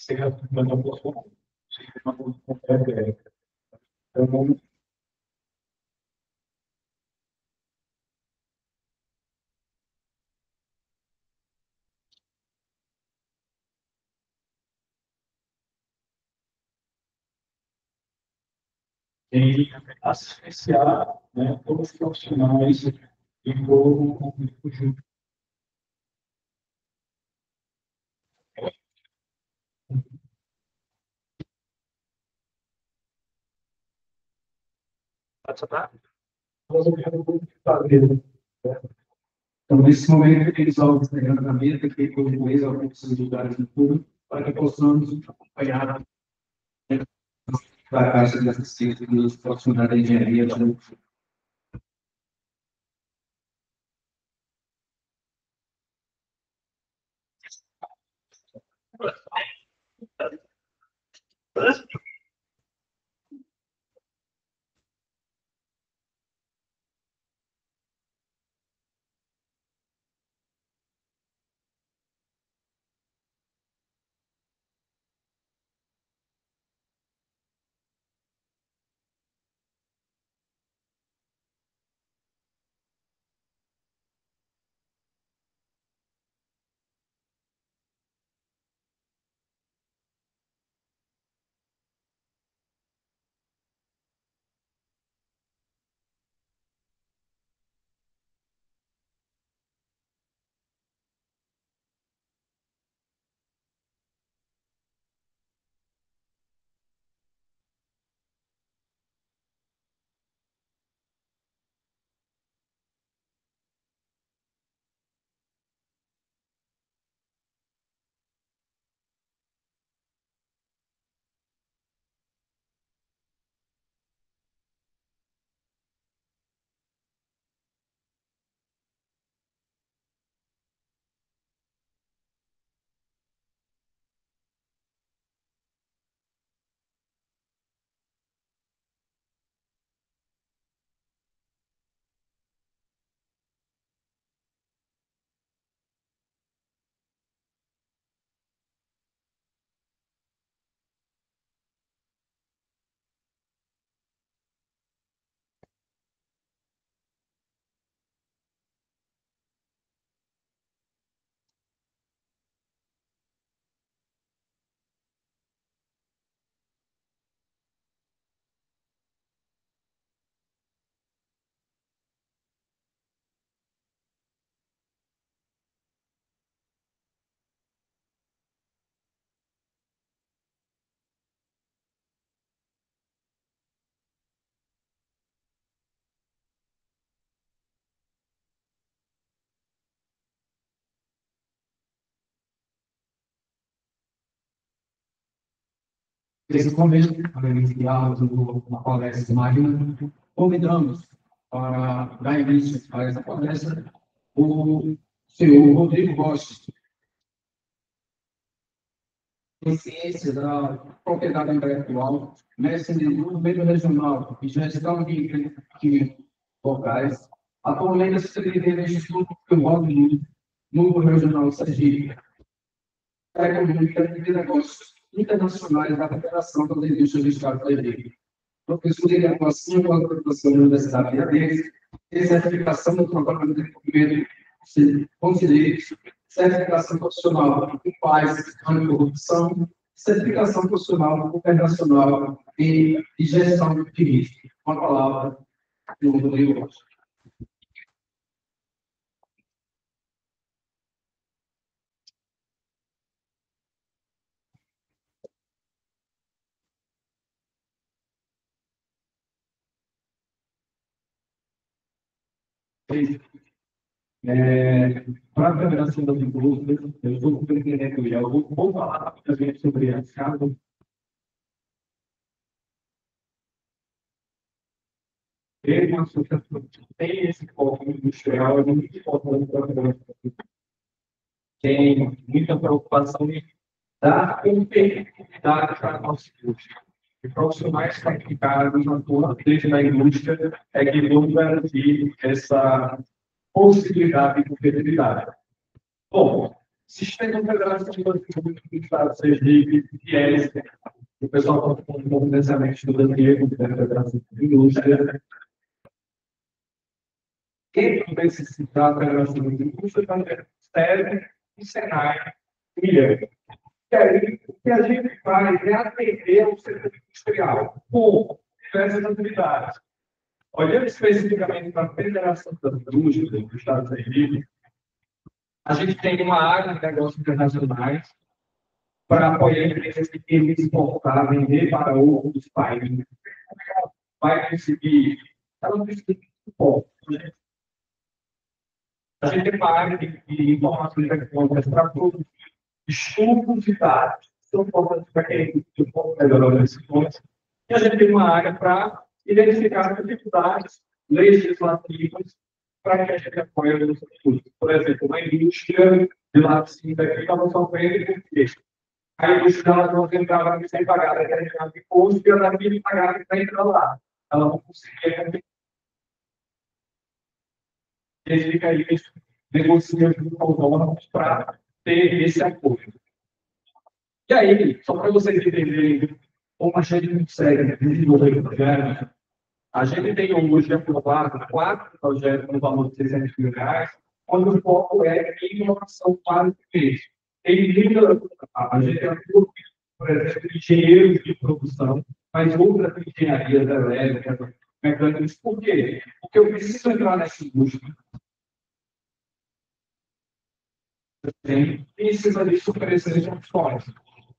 ser uma população, uma população. Então, tem que associar, né, todos os profissionais e todo o conjunto. Então, nesse momento, eles vão entregando a mesa, que tem como eles alguns lugares no público, para que possamos acompanhar a caixa de assistência dos profissionais da engenharia. Nesse começo, iniciamos uma palestra de Marina, convidamos para dar início a essa palestra o senhor Rodrigo Rocha, em ciência da propriedade intelectual, mestre no meio regional e gestão de locais, atualmente assessoria do Instituto Filósofo no Regional Sergipe, econômica e de negócios internacionais da Federação das Indústrias do Estado de Sergipe. Professor de atuação com a graduação da Universidade de Areia, e certificação do trabalho de desenvolvimento conselheiros, certificação profissional em paz, anticorrupção, certificação profissional internacional em gestão de risco. Com a palavra, do Rodrigo Rocha. Para a Federação das Indústrias, eu estou compreendendo e eu vou falar rapidamente sobre a escala. Ele, uma associação que tem esse foco industrial, é muito importante para a Federação. Tem muita preocupação em dar competitividade para a nossa indústria. E profissionais qualificados atuando desde na indústria é que vão garantir essa possibilidade de competitividade. Bom, Sistema Federação do Estado de Sergipe, IES, o pessoal está com confidenciamento estudando aqui, com a Federação de Indústria. Dentro desse Sistema Federação de Indústria, serve o Senai e IES. E aí, o que a gente faz é atender o setor industrial com diversas atividades. Olhando especificamente para a Federação das Indústrias do Estado de Sergipe, a gente tem uma área de negócios internacionais para apoiar empresas que querem exportar, vender para outros países. Vai conseguir, ela não precisa de suporte. A gente tem uma área de informações tecnológicas para produzir estudos e dados. São importantes para quem melhorar esses pontos. E a gente tem uma área para identificar as dificuldades legislativas para que a gente apoie os estudos. Por exemplo, uma indústria de laticínio aqui estava sofrendo com isso. A indústria não entrava sem pagar determinado imposto e ela havia de pagar para entrar lá. Ela não conseguia. Eles ficam aí negociando com autônomos para ter esse apoio. E aí, só para vocês entenderem como a gente consegue desenvolver o projeto, a gente tem hoje aprovado 4 projetos no valor de R$600 mil, onde o foco é inovação para o cliente. A gente atua, por exemplo, engenheiros de produção, mas outras engenharias elétricas, mecânicas. Por quê? Porque eu preciso entrar nessa indústria. Precisa disso oferecer soluções.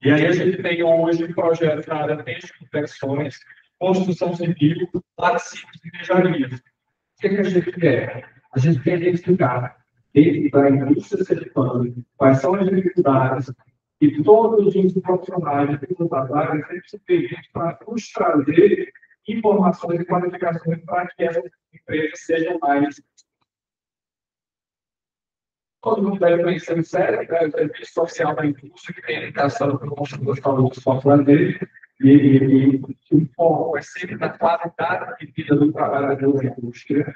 E aí a gente tem hoje projetos na área de confecções, construção civil, laticínios e engenharias. O que a gente quer? A gente quer identificar dentro da indústria sergipana quais são as dificuldades e todos os profissionais da área têm que ser para nos trazer informações e qualificações para que essas empresas sejam mais. Todo mundo deve conhecer o SERC, o Serviço Social da Indústria, que tem a indicação para o consumidor falou do software dele, e o foco é sempre na qualidade de vida do trabalhador da indústria.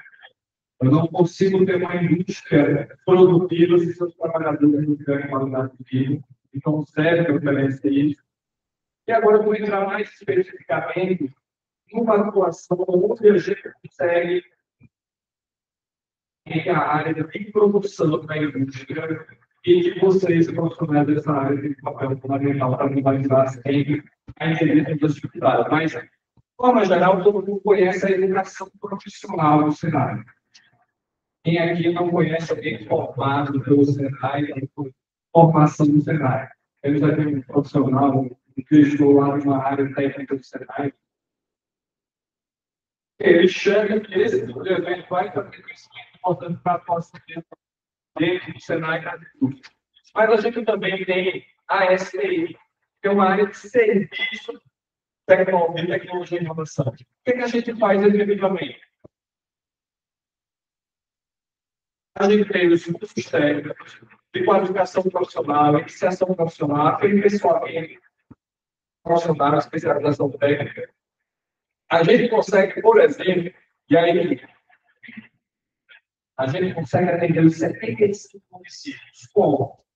Eu não consigo ter uma indústria produtiva se seus trabalhadores não tiverem qualidade de vida. Então, o SERC oferece isso. E agora eu vou entrar mais especificamente numa atuação onde a gente consegue em a área de produção da indústria e que vocês, profissionais dessa área, têm um papel fundamental para visualizar sempre a entender das dificuldades. Mas, de forma geral, todo mundo conhece a educação profissional do Senai. Quem aqui não conhece alguém formado pelo Senai, formação do Senai? Eu já tenho um profissional que estou lá numa área técnica do Senai. Ele chega que esse tipo de evento vai ter conhecimento importante para a atuação dentro do Senai da indústria. Mas a gente também tem a STI, que é uma área de serviço, tecnologia e inovação. O que a gente faz efetivamente? A gente tem os cursos técnicos de qualificação profissional, iniciação profissional, aperfeiçoamento profissional, especialização técnica. A gente consegue, por exemplo, e aí a gente consegue atender os 75 municípios. Como?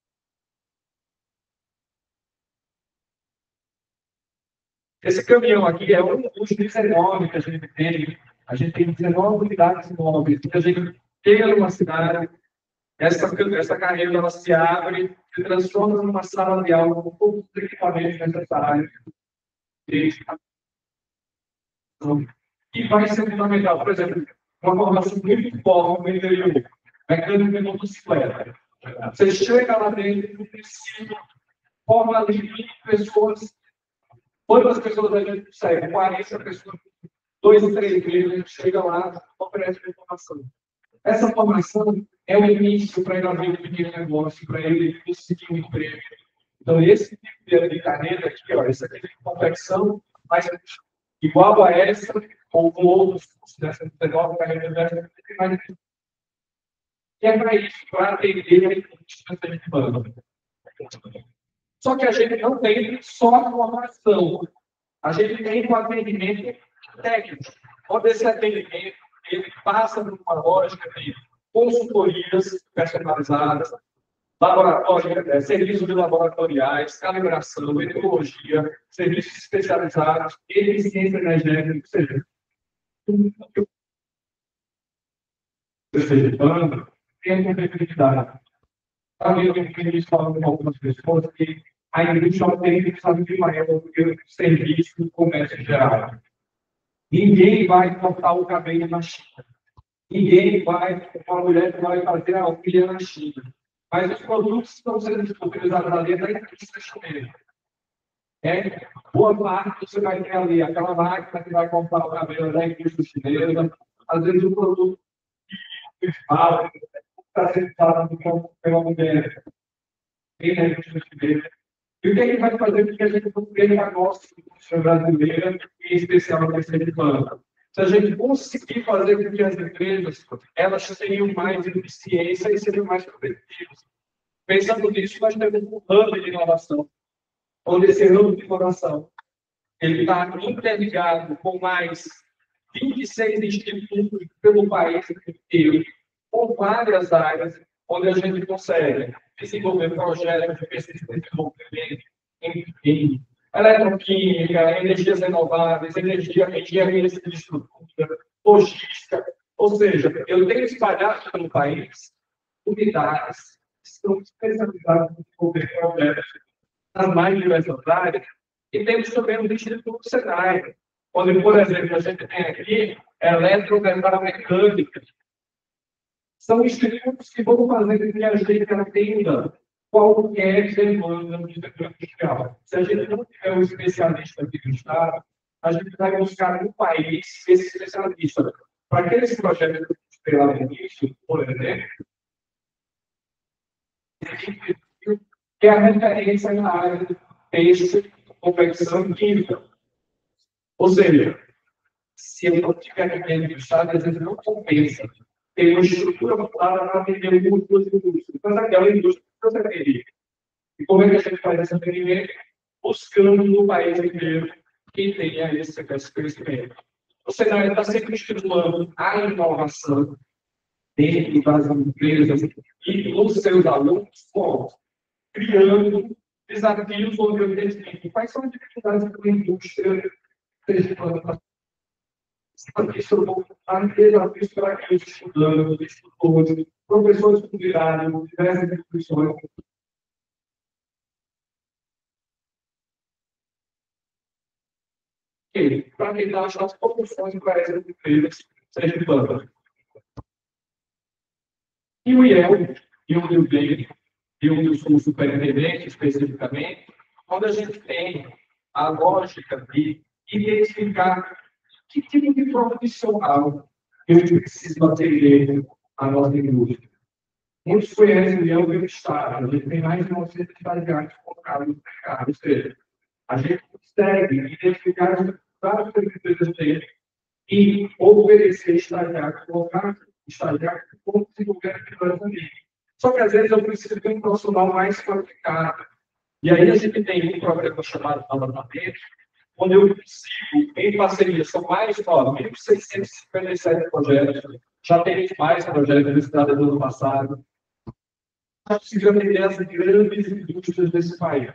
Esse caminhão aqui é um dos 19 que a gente tem. A gente tem 19 unidades móveis. A gente chega numa cidade, essa carreira ela se abre, se transforma numa sala de aula com todos os equipamentos necessários. E vai ser fundamental, por exemplo, uma formação muito forte no interior, mecânica de motocicleta. Você chega lá dentro, não precisa, forma ali 20 pessoas, quantas pessoas a gente consegue? 40 pessoas, 2 ou 3 meses, a gente chega lá, oferece a informação. Essa formação é o início para ele abrir um pequeno negócio, para ele conseguir um emprego. Então, esse tipo de carreira aqui, ó, essa aqui de confecção, mas igual a essa, ou com outros cursos dessa 19 carreiras dessa, e é para isso, para atender a indústria sergipana. Só que a gente não tem só a formação, a gente tem o atendimento técnico. Onde esse atendimento ele passa por uma lógica de consultorias personalizadas, laboratório, serviços de laboratoriais, calibração, meteorologia, serviços especializados, eficiência energética, ou seja, tudo que eu esteja falando tem competitividade. Talvez eu tenha falado com algumas pessoas que a indústria tem que saber demais do que o serviço do comércio em geral. Ninguém vai cortar o cabelo na China. Ninguém vai, uma mulher que vai fazer a unha na China. Mas os produtos que estão sendo utilizados ali é da indústria chinesa. Boa parte você vai ter ali aquela máquina que vai cortar o cabelo da indústria chinesa. Às vezes o produto que está sendo usado pela mulher tem na indústria chinesa. E o que a gente vai fazer? Porque a gente não tem a nossa indústria brasileira, em especial na terceira planta. Se a gente conseguir fazer com que as empresas elas tenham mais eficiência e sejam mais competitivas. Pensando nisso, nós temos um hub de inovação, onde esse hub de inovação ele está interligado com mais 26 institutos pelo país inteiro, com várias áreas, onde a gente consegue desenvolver projetos de pesquisa e desenvolvimento em eletroquímica, energias renováveis, engenharia de estrutura, logística. Ou seja, eu tenho espalhado pelo país unidades que estão especializadas em desenvolver projetos nas mais diversas áreas, e temos também o Instituto Senai, onde, por exemplo, a gente tem aqui eletromecânica. São institutos que vão fazer com que a gente atenda qualquer demanda do setor industrial. Se a gente não tiver um especialista aqui no Estado, a gente vai buscar no país esse especialista. Para aqueles projetos que eu falei lá no início, por exemplo, que é a referência na área de texto, confecção e química. Ou seja, se eu não tiver ninguém do Estado, às vezes não compensa. Tem uma estrutura clara para atender muitas indústrias. Mas aquela indústria precisa ser atendida. E como é que a gente faz esse atendimento? Buscando no país inteiro quem tenha esse crescimento. O Senai está sempre estimulando a inovação dentro das empresas e dos seus alunos, criando desafios onde eu identifico quais são as dificuldades que a indústria seja isso voltar desafios para aqueles estudantes, estudores, professores convidados, diversas instituições. Para tentar achar as soluções para essas empresas, seja planta. E o IEL, e onde eu venho, e onde eu sou superintendente especificamente, onde a gente tem a lógica de identificar que tipo de profissional eu preciso atender a nossa indústria. Muitos conhecem o IEL do Estado, a gente tem mais de 900 estagiários colocados no mercado, ou seja, a gente consegue identificar as dificuldades que as empresas têm e oferecer estagiários, colocar estagiários que vão desenvolver atividades ali. Só que às vezes eu preciso de um profissional mais qualificado. E aí a gente tem um programa chamado Alagamento, onde eu consigo, em parceria, são mais de 1.657 projetos, já temos mais projetos registrados no ano passado, já conseguimos atender as grandes indústrias desse país.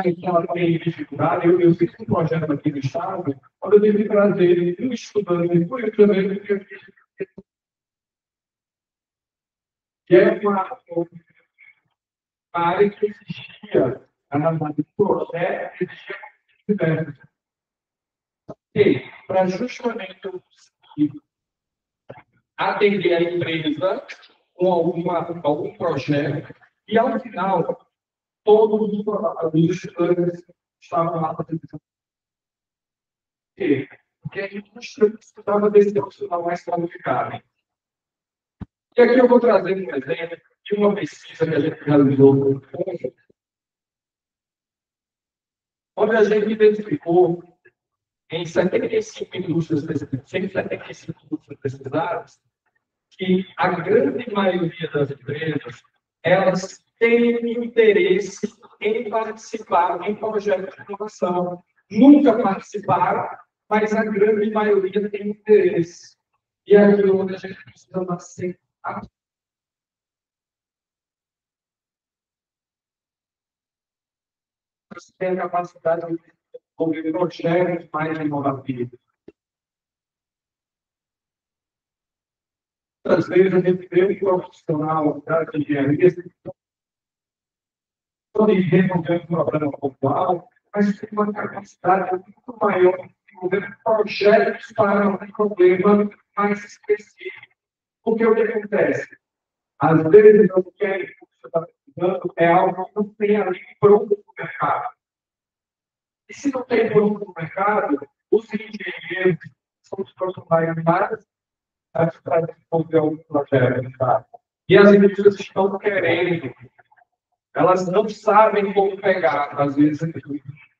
Então, ela tem dificuldade. Eu fiz um projeto aqui no Estado, onde eu tive que trazer um estudante, por isso também, que é uma área que existia, analisando o projeto, existia diversos. E, para justamente atender a empresa com algum projeto, e ao final, todos os estudantes estavam lá fazendo isso. Porque a gente precisava desse profissional mais qualificado. E aqui eu vou trazer um exemplo de uma pesquisa que a gente realizou, onde a gente identificou em 75 indústrias pesquisadas que a grande maioria das empresas elas têm interesse em participar em projetos de inovação. nunca participaram, mas a grande maioria tem interesse. E é aqui onde a gente precisa nascer. Você tem a capacidade de desenvolver projetos mais inovativos. Às vezes a gente vê um profissional de engenharia pode resolver um problema pontual, mas tem uma capacidade muito maior de desenvolver projetos para um problema mais específico. Porque o que acontece? Às vezes, o que é que você está precisando é algo que não tem ali pronto no mercado. E se não tem pronto no mercado, os engenheiros são os profissionais mais para desenvolver algum projeto. Tá? E as empresas estão querendo, elas não sabem como pegar, às vezes,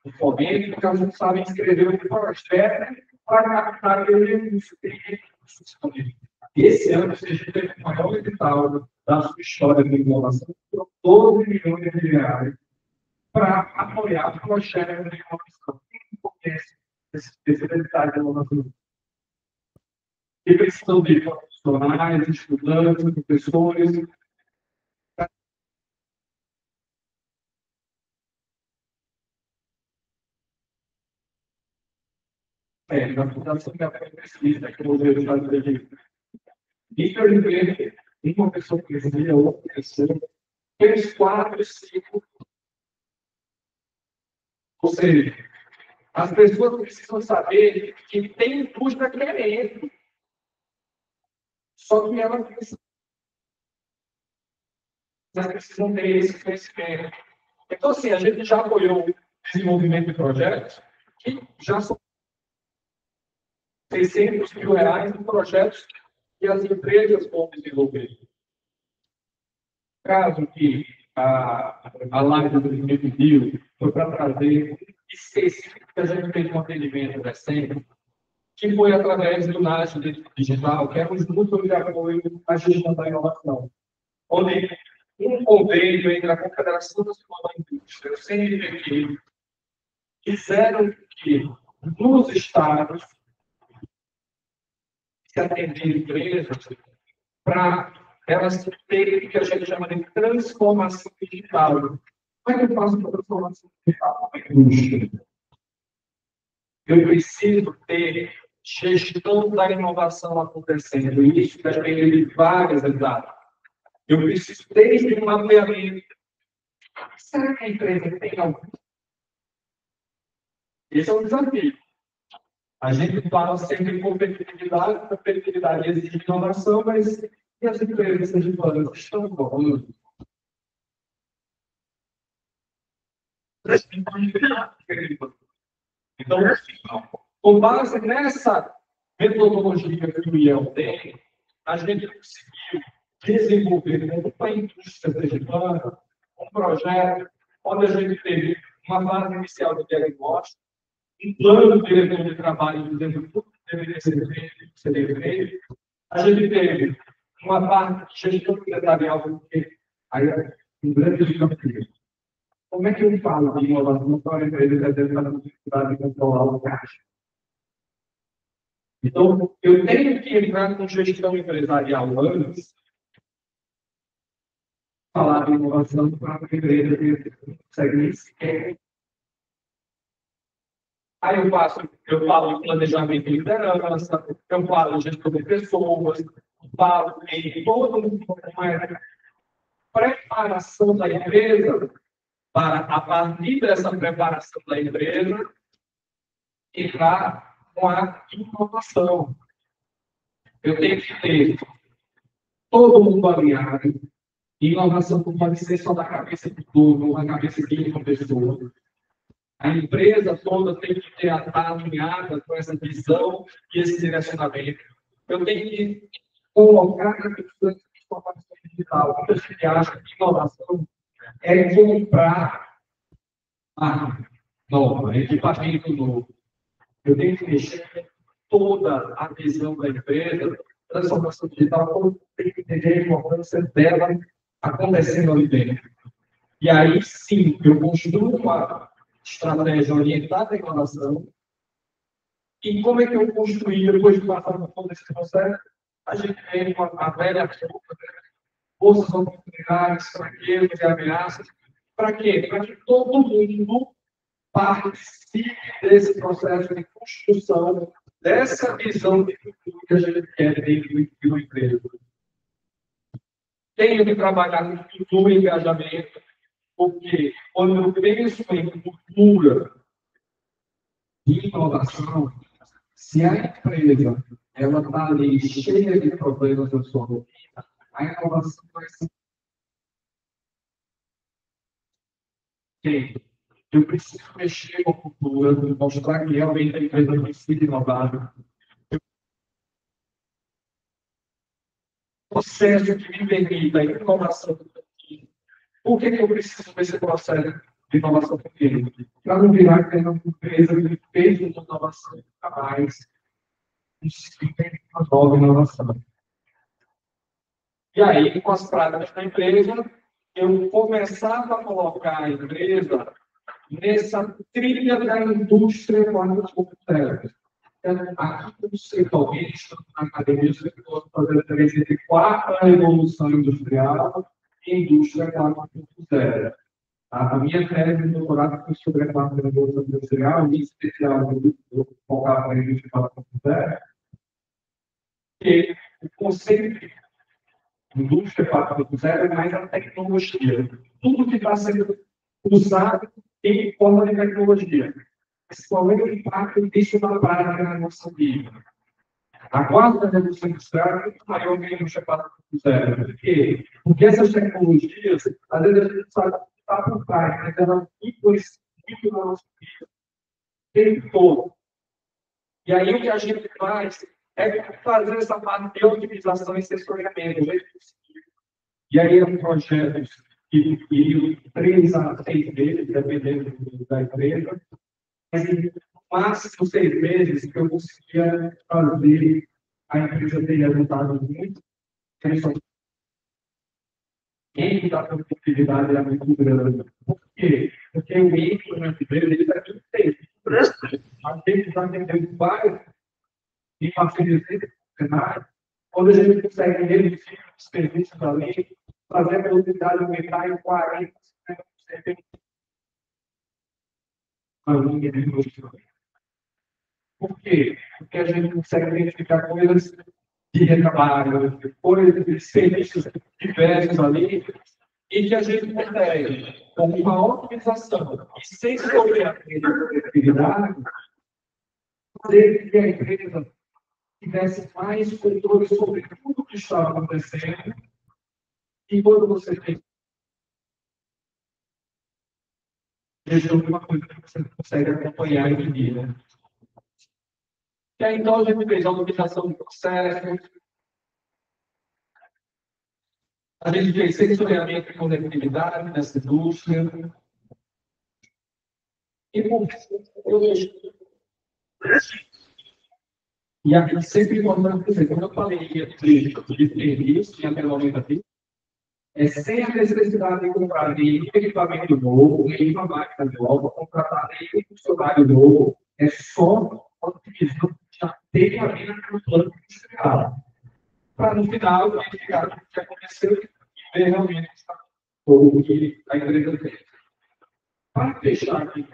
o fomento, porque elas não sabem escrever um projeto para captar aquele recurso que tem recurso disponível. Esse ano, a gente teve o maior edital da sua história de inovação, por 12 milhões de reais para apoiar projetos de inovação. Quem conhece esse detalhe de inovação? E precisam de profissionais, estudantes, professores. Na Fundação Café Pesquisa, que eu vejo fazer aqui. Infelizmente, uma pessoa crescia, outra cresceu, 3, 4, 5. Ou seja, as pessoas precisam saber que tem indústria querendo. Só que elas precisam ter esse conhecimento. Então, assim, a gente já apoiou o desenvolvimento de projetos que já são 600 mil reais em projetos que as empresas vão desenvolver. Caso que a live do primeiro vídeo foi para trazer específico que a gente fez um atendimento recente, que foi através do NAS Digital, que é um instituto de apoio à gestão da inovação, onde um convênio entre a Confederação Nacional da Indústria e o CNPq fizeram que, nos estados, se atender empresas para elas terem o que a gente chama de transformação digital. Como é que eu faço a transformação digital? Eu preciso ter gestão da inovação acontecendo. E isso depende de várias etapas. Eu preciso desde um mapeamento. Será que a empresa tem algum? Esse é um desafio. A gente fala sempre em competitividade exige inovação, mas e as empresas estão evoluindo? Então, com base nessa metodologia que o IEL tem, a gente conseguiu desenvolver dentro da indústria sergipana um projeto onde a gente teve uma fase inicial de diagnóstico, um plano de trabalho dizendo tudo que deveria ser feito. A gente teve uma parte de gestão empresarial, porque aí é um grande desafio. Como é que eu falo de inovação para a empresa que está com dificuldade de controlar o caixa? Então, eu tenho que entrar com gestão empresarial antes, falar de inovação para a empresa que consegue sequer. Aí eu falo de planejamento de liderança, eu falo de gestão de pessoas, falo em toda uma preparação da empresa para, a partir dessa preparação da empresa, entrar com a inovação. Eu tenho que ter todo mundo alinhado. Inovação não pode ser só da cabeça do turno, da cabeça de uma pessoa. A empresa toda tem que estar alinhada com essa visão e esse direcionamento. Eu tenho que colocar a questão de transformação digital. Muita gente acha que inovação é comprar máquina nova, equipamento novo. Eu tenho que mexer toda a visão da empresa, transformação digital, tem que entender a importância dela acontecendo ali dentro. E aí, sim, eu construo estratégia orientada à inovação. E como é que eu construí, depois de passar por todo esse processo, a gente tem a velha forças oportunidades, fraquezas e ameaças. Para quê? Para que todo mundo participe desse processo de construção, dessa visão de futuro que a gente quer dentro de uma empresa. Tenho que trabalhar no futuro e engajamento, porque quando eu penso em cultura de inovação, se a empresa ela está ali cheia de problemas na sua rotina, a inovação vai ser. Eu preciso mexer com a cultura, mostrar que realmente a empresa precisa inovar. O processo que me permita a inovação. Por que eu preciso desse processo de inovação contínua? Para não virar aquela empresa que fez uma inovação nunca mais, uma nova inovação. E aí, com as práticas da empresa, eu começava a colocar a empresa nessa trilha da indústria 4.0. Aqui, conceitualmente, estamos na academia, eu fazer a diferença entre quarta evolução industrial e indústria 4.0. A minha tese de doutorado foi sobre a quarta evolução industrial, em especial do focado na indústria 4.0, e o conceito de indústria 4.0 é mais a tecnologia. Tudo que está sendo usado em forma de tecnologia. Mas qual é o impacto disso na prática na nossa vida? A quarta revolução industrial é muito maior que a indústria 4.0. Por quê? Porque essas tecnologias, às vezes a gente sabe que está por trás, mas elas influenciam na nossa vida o tempo todo. E aí o que a gente faz é fazer essa parte de otimização e sensoriamento. E aí é um projeto que iriam 3 a 6 meses, dependendo da empresa, mas no máximo 6 meses que eu conseguia fazer a empresa ter resultados muito interessantes. Quem da produtividade é muito grande. Por quê? Porque o eixo na empresa ele está muito tempo. A gente está entendendo vários em parcerias cenários, onde a gente consegue reduzir os serviços ali, fazer a velocidade aumentar em 40%. Por quê? Porque a gente consegue identificar coisas de retrabalho, coisas de serviços diversos ali, e que a gente consegue, com uma otimização e sem sobrecarregar a produtividade, fazer que a empresa tivesse mais controle sobre tudo o que estava acontecendo. E quando você tem gestão de uma coisa que você consegue acompanhar e medir, né? E aí, então, a gente fez a otimização do processo, a gente fez sensoriamento e conectividade nessa indústria. E aqui sempre importante dizer, quando eu falei de serviço, de apelamento, é sem a necessidade de comprar nenhum equipamento novo, nenhuma máquina nova, contratar nenhum funcionário novo, é só otimizando o que já tem ali no plano industrial. Para no final verificar o que aconteceu e ver realmente o que a empresa fez. Para fechar aqui,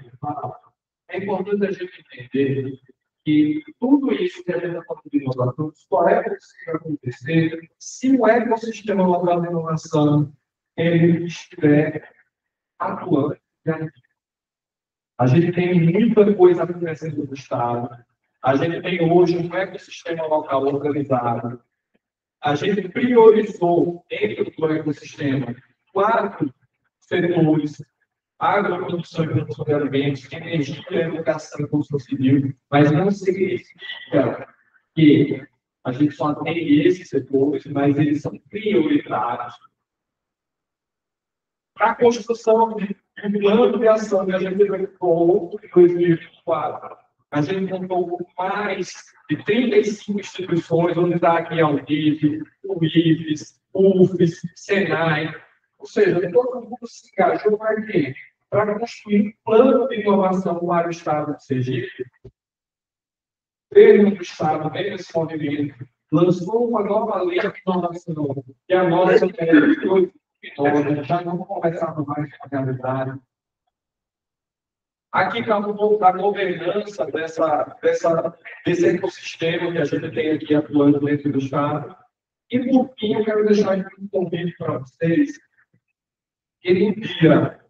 é importante a gente entender que tudo isso que a gente está falando de inovação só é possível acontecer se o ecossistema local de inovação ele estiver atuando. A gente tem muita coisa acontecendo no Estado. A gente tem hoje um ecossistema local organizado. A gente priorizou dentro do ecossistema 4 setores: agroprodução e produção de alimentos, energia, educação e construção civil, mas não significa que a gente só tem esses setores, mas eles são prioritários. Para a construção de um plano de ação que a gente verificou em 2024, a gente contou com mais de 35 instituições, onde está aqui a UNIF, o IFES, UFES, SENAI, ou seja, todo mundo se engajou para quê? para construir um plano de inovação para o Estado de Sergipe. O governo do Estado, nesse movimento, lançou uma nova lei de inovação, que é a nossa lei de 2009, já não conversava mais com a realidade. Aqui está um pouco da governança desse ecossistema que a gente tem aqui atuando dentro do Estado. E, por fim, eu quero deixar aqui um convite para vocês, que no dia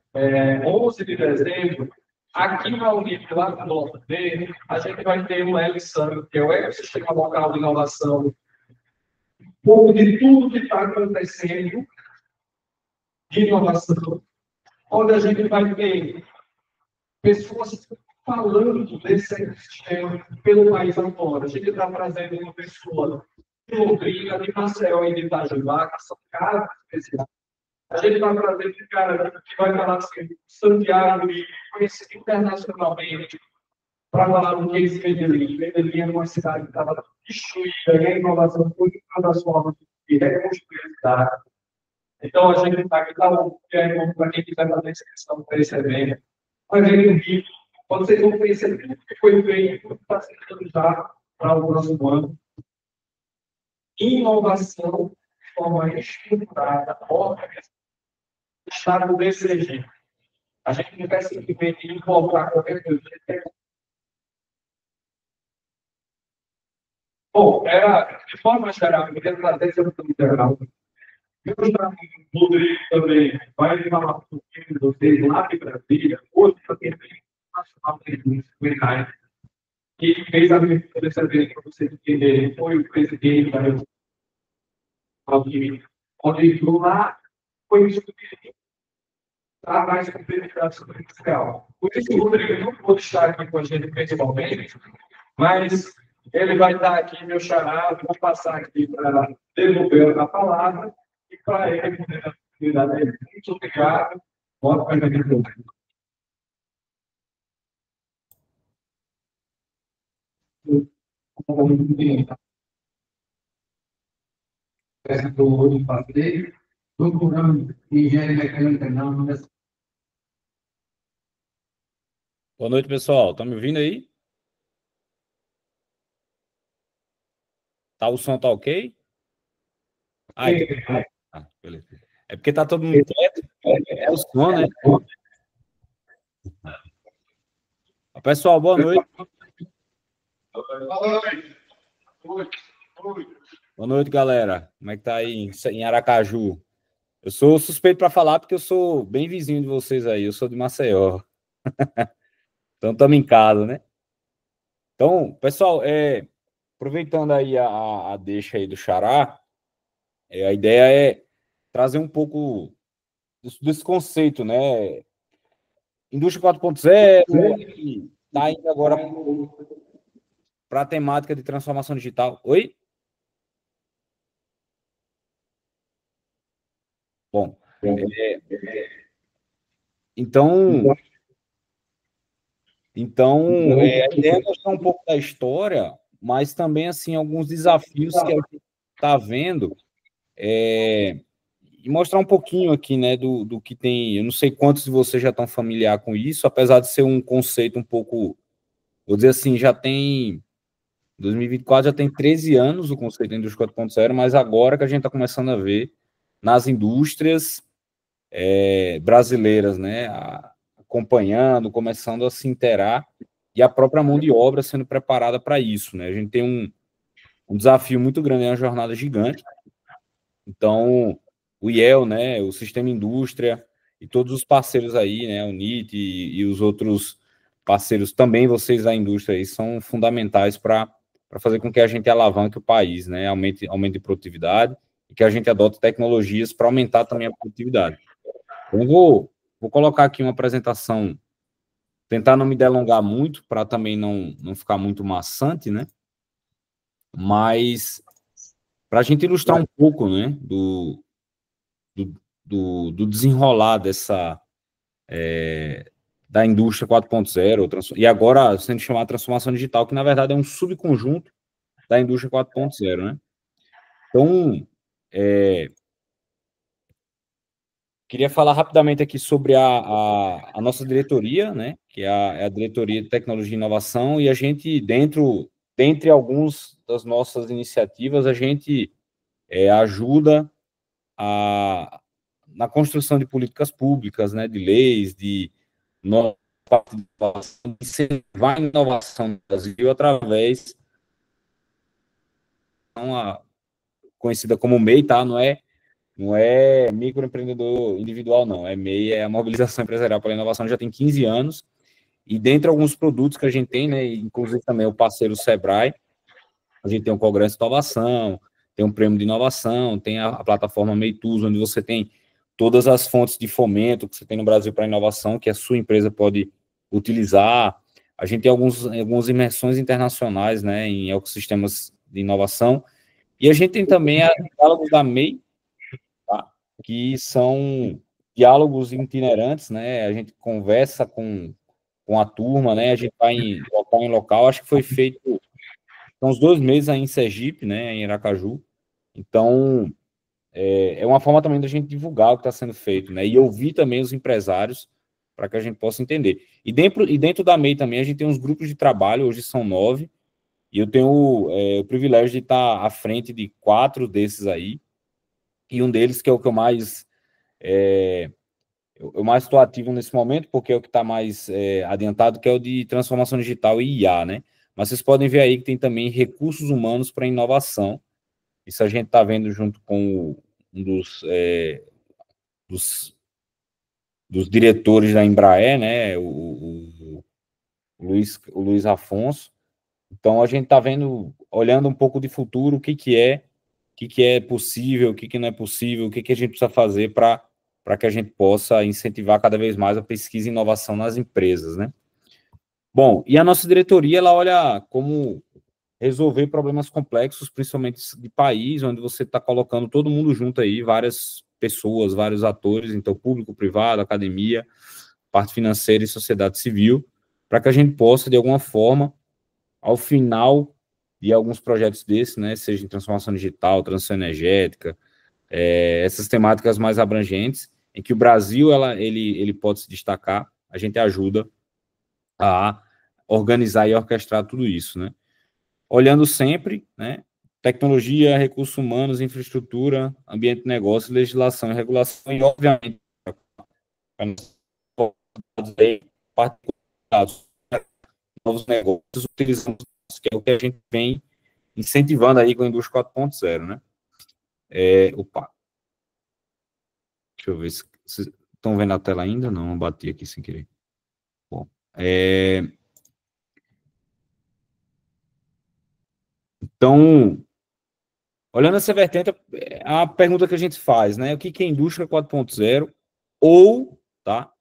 11 de dezembro, aqui na Unip, lá no Norte D, a gente vai ter um LSAM, que é o Ecossistema Local de Inovação, um pouco de tudo que está acontecendo de inovação, onde a gente vai ter pessoas falando desse ecossistema pelo país afora. A gente está trazendo uma pessoa de Londrina, de Maceió e de Itajubá, que são casos especiais. A gente vai trazer um cara que vai falar assim, Santiago, e conhecido internacionalmente, para falar do que é esse Medellín. Medellín era uma cidade que estava destruída, e a inovação foi uma das formas de reconstruir a cidade. Então, a gente está aqui, para quem quiser fazer inscrição para esse evento, vai ver um vídeo, vocês vão conhecer tudo que foi feito, tudo que está sendo já para o próximo ano. Inovação de forma estruturada, organizada, Estado de Sergipe. A gente não quer simplesmente invocar qualquer coisa. Bom, de forma geral, eu queria trazer esse assunto geral. Eu já no Rodrigo também vai falar um pouquinho de vocês lá de Brasília, hoje eu tenho nacional de Goiás, que fez a abertura dessa vez para vocês entenderem, foi o presidente da República, onde lá foi discutido a mais competitividade superficial. Por isso, o Rodrigo não pôde estar aqui com a gente principalmente, mas ele vai estar aqui, meu xará, vou passar aqui para devolver a palavra e para ele poder dar a oportunidade dele. Muito obrigado. Bora para a Rodrigo. Do hoje passei, procurando engenharia mecânica não. Boa noite, pessoal. Tá me ouvindo aí? O som tá ok? Beleza. É porque tá todo mundo quieto. É o som, né? Pessoal, boa noite. Boa noite, galera. Como é que tá aí em Aracaju? Eu sou suspeito para falar porque eu sou bem vizinho de vocês aí. Eu sou de Maceió. Então, estamos em casa, né? Então, pessoal, aproveitando aí a deixa aí do Xará, a ideia é trazer um pouco desse conceito, né? Indústria 4.0, está indo agora para a temática de transformação digital. Oi? Bom, então, a ideia é mostrar um pouco da história, mas também, assim, alguns desafios que a gente está vendo, e mostrar um pouquinho aqui, né, do que tem. Eu não sei quantos de vocês já estão familiar com isso, apesar de ser um conceito um pouco, vou dizer assim, já tem 2024 já tem 13 anos o conceito da indústria 4.0, mas agora que a gente está começando a ver nas indústrias brasileiras, né, acompanhando, começando a se inteirar, e a própria mão de obra sendo preparada para isso, né? A gente tem um desafio muito grande, é uma jornada gigante. Então, o IEL, né, o Sistema Indústria e todos os parceiros aí, né, o NIT e os outros parceiros também, vocês da indústria aí, são fundamentais para fazer com que a gente alavanque o país, né, aumente de produtividade e que a gente adote tecnologias para aumentar também a produtividade. Então, vou colocar aqui uma apresentação, tentar não me delongar muito, para também não ficar muito maçante, né, mas para a gente ilustrar um pouco, né, do desenrolar da indústria 4.0, e agora sendo chamada transformação digital, que na verdade é um subconjunto da indústria 4.0, né? Então, Queria falar rapidamente aqui sobre a nossa diretoria, né, que é a Diretoria de Tecnologia e Inovação, e a gente, dentre algumas das nossas iniciativas, a gente ajuda na construção de políticas públicas, né, de leis, de incentivar a inovação no Brasil através conhecida como MEI, tá? Não é microempreendedor individual, não. É MEI, é a Mobilização Empresarial pela Inovação, já tem 15 anos. E dentre alguns produtos que a gente tem, né, inclusive também o parceiro Sebrae, a gente tem um Congresso de Inovação, tem um Prêmio de Inovação, tem a plataforma MEI Tools, onde você tem todas as fontes de fomento que você tem no Brasil para inovação, que a sua empresa pode utilizar. A gente tem algumas imersões internacionais, né, em ecossistemas de inovação. E a gente tem também a diálogos da MEI, tá? Que são diálogos itinerantes, né? A gente conversa com a turma, né? A gente vai em local. Acho que foi feito uns 2 meses aí em Sergipe, né? Em Aracaju. Então, é uma forma também da gente divulgar o que está sendo feito, né? E ouvir também os empresários para que a gente possa entender. E dentro da MEI também a gente tem uns grupos de trabalho, hoje são 9, e eu tenho o privilégio de estar à frente de 4 desses aí, e um deles, que é o que eu mais estou ativo nesse momento, porque é o que está mais adiantado, que é o de transformação digital e IA, né? Mas vocês podem ver aí que tem também recursos humanos para inovação. Isso a gente está vendo junto com um dos diretores da Embraer, né? O Luiz Afonso. Então a gente está vendo, olhando um pouco de futuro, o que é possível, o que não é possível, o que a gente precisa fazer para que a gente possa incentivar cada vez mais a pesquisa e inovação nas empresas, né? Bom, e a nossa diretoria, ela olha como resolver problemas complexos, principalmente de país, onde você está colocando todo mundo junto aí, várias pessoas, vários atores, então público, privado, academia, parte financeira e sociedade civil, para que a gente possa, de alguma forma, ao final de alguns projetos desses, né, seja em transformação digital, transição energética, essas temáticas mais abrangentes, em que o Brasil ele pode se destacar, a gente ajuda a organizar e orquestrar tudo isso, né? Olhando sempre, né, tecnologia, recursos humanos, infraestrutura, ambiente de negócio, legislação e regulação, e, obviamente, particulares, novos negócios, utilizando, que é o que a gente vem incentivando aí com a indústria 4.0, né? Opa, deixa eu ver se vocês estão vendo a tela ainda, não, eu bati aqui sem querer. Bom, então, olhando essa vertente, a pergunta que a gente faz, né? O que é indústria 4.0 ou, tá?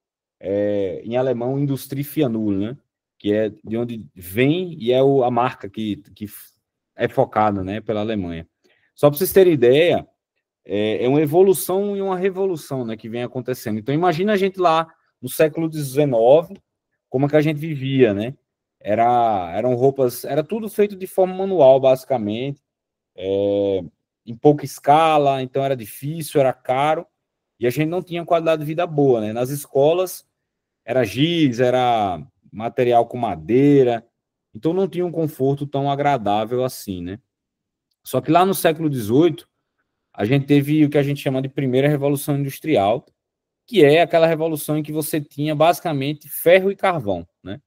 Em alemão, Industrie 4.0, né? Que é de onde vem e é a marca que é focada, né, pela Alemanha. Só para vocês terem ideia, é uma evolução e uma revolução, né, que vem acontecendo. Então, imagina a gente lá no século XIX, como é que a gente vivia, né? Eram roupas, era tudo feito de forma manual, basicamente, em pouca escala, então era difícil, era caro, e a gente não tinha qualidade de vida boa, né? Nas escolas, era giz, era material com madeira, então não tinha um conforto tão agradável assim, né? Só que lá no século XVIII, a gente teve o que a gente chama de primeira revolução industrial, que é aquela revolução em que você tinha basicamente ferro e carvão, né?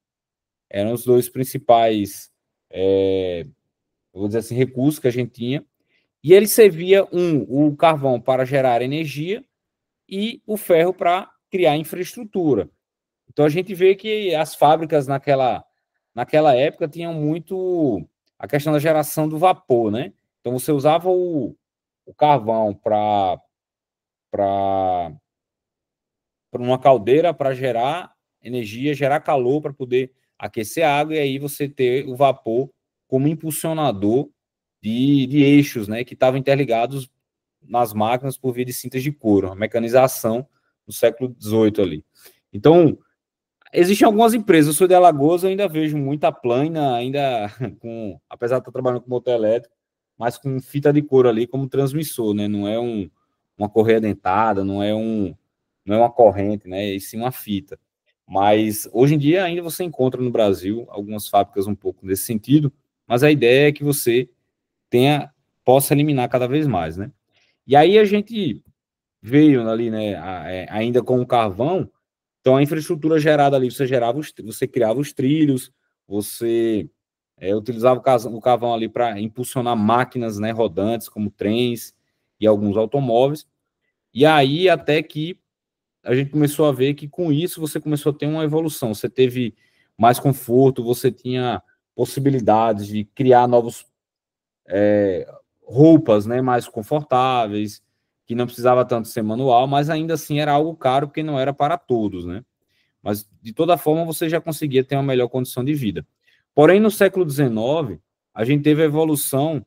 Eram os dois principais, vou dizer assim, recursos que a gente tinha, e ele servia o carvão para gerar energia e o ferro para criar infraestrutura. Então a gente vê que as fábricas naquela época tinham muito a questão da geração do vapor, né? Então você usava o carvão para uma caldeira para gerar energia, gerar calor para poder aquecer a água, e aí você ter o vapor como impulsionador de eixos, né, que estavam interligados nas máquinas por via de cintas de couro, a mecanização do século XVIII ali. Então, existem algumas empresas, eu sou de Alagoas, eu ainda vejo muita plana, ainda apesar de estar trabalhando com motor elétrico, mas com fita de couro ali como transmissor, né? Não é uma correia dentada, não é não é uma corrente, né? E sim uma fita. Mas hoje em dia ainda você encontra no Brasil algumas fábricas um pouco nesse sentido, mas a ideia é que você possa eliminar cada vez mais, né? E aí a gente veio ali, né, ainda com o carvão, então a infraestrutura gerada ali, você criava os trilhos, você utilizava o carvão ali para impulsionar máquinas, né, rodantes, como trens e alguns automóveis, e aí até que a gente começou a ver que com isso você começou a ter uma evolução, você teve mais conforto, você tinha possibilidades de criar novos roupas, né, mais confortáveis, que não precisava tanto ser manual, mas ainda assim era algo caro porque não era para todos, né? Mas de toda forma você já conseguia ter uma melhor condição de vida. Porém, no século XIX, a gente teve a evolução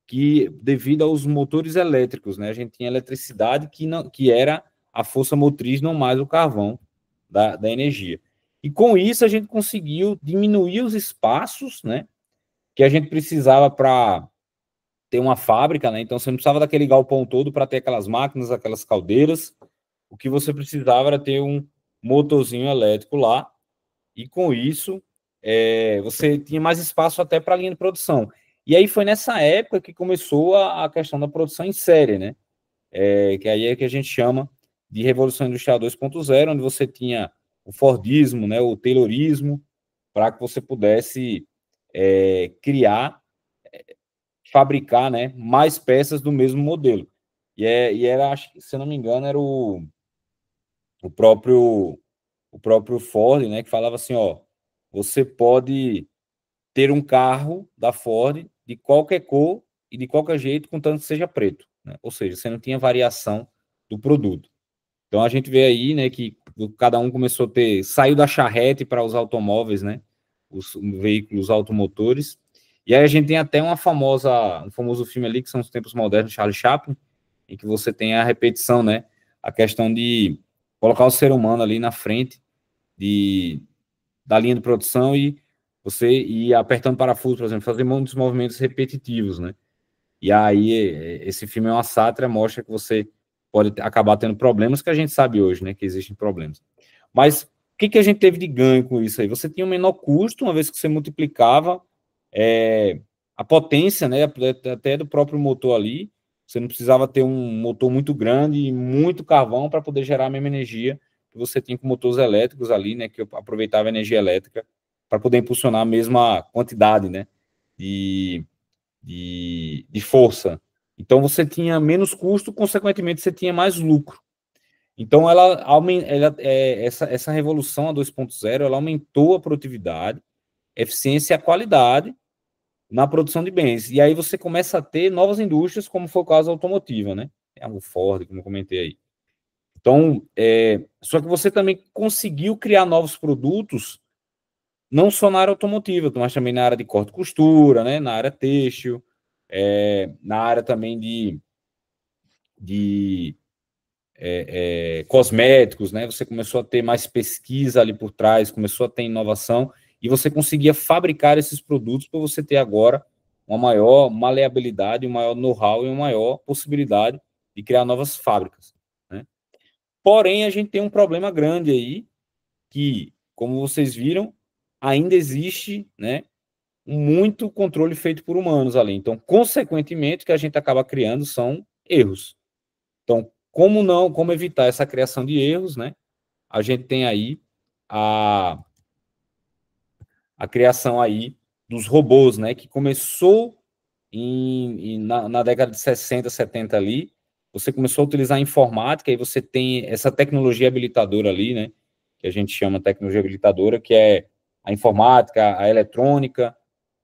que devido aos motores elétricos, né? A gente tinha eletricidade que era a força motriz, não mais o carvão da energia. E com isso a gente conseguiu diminuir os espaços, né? Que a gente precisava para ter uma fábrica, né? Então você não precisava daquele galpão todo para ter aquelas máquinas, aquelas caldeiras. O que você precisava era ter um motorzinho elétrico lá, e com isso você tinha mais espaço até para a linha de produção. E aí foi nessa época que começou a questão da produção em série, né? Que aí é que a gente chama de Revolução Industrial 2.0, onde você tinha o Fordismo, né, o Taylorismo, para que você pudesse criar, fabricar, né, mais peças do mesmo modelo. E era, acho que, se eu não me engano, era o próprio Ford, né, que falava assim, ó, você pode ter um carro da Ford de qualquer cor e de qualquer jeito, contanto que seja preto, né? Ou seja, você não tinha variação do produto. Então a gente vê aí, né, que cada um começou a saiu da charrete para os automóveis, né, os veículos automotores. E aí a gente tem até um famoso filme ali, que são os Tempos Modernos, Charlie Chaplin, em que você tem a repetição, né, a questão de colocar o ser humano ali na frente da linha de produção e você ir apertando parafuso, por exemplo, fazer muitos movimentos repetitivos, né? E aí esse filme é uma sátira, mostra que você pode acabar tendo problemas que a gente sabe hoje, né? Que existem problemas. Mas o que a gente teve de ganho com isso aí? Você tinha um menor custo, uma vez que você multiplicava a potência, né? Até do próprio motor ali. Você não precisava ter um motor muito grande e muito carvão para poder gerar a mesma energia que você tinha com motores elétricos ali, né? Que aproveitava a energia elétrica para poder impulsionar a mesma quantidade, né? De força. Então você tinha menos custo, consequentemente você tinha mais lucro. Então essa revolução a 2.0 ela aumentou a produtividade, eficiência e a qualidade na produção de bens. E aí você começa a ter novas indústrias, como foi o caso automotiva, né? O Ford, como eu comentei aí. Então, só que você também conseguiu criar novos produtos, não só na área automotiva, mas também na área de corte e costura, né? Na área têxtil, na área também de cosméticos, né? Você começou a ter mais pesquisa ali por trás, começou a ter inovação, e você conseguia fabricar esses produtos para você ter agora uma maior maleabilidade, um maior know-how e uma maior possibilidade de criar novas fábricas, né? Porém, a gente tem um problema grande aí, que, como vocês viram, ainda existe, né, muito controle feito por humanos ali. Então, consequentemente, o que a gente acaba criando são erros. Então, como evitar essa criação de erros, né? A gente tem aí a criação aí dos robôs, né? Que começou na década de 60, 70 ali. Você começou a utilizar a informática e você tem essa tecnologia habilitadora ali, né? Que a gente chama tecnologia habilitadora, que é a informática, a eletrônica,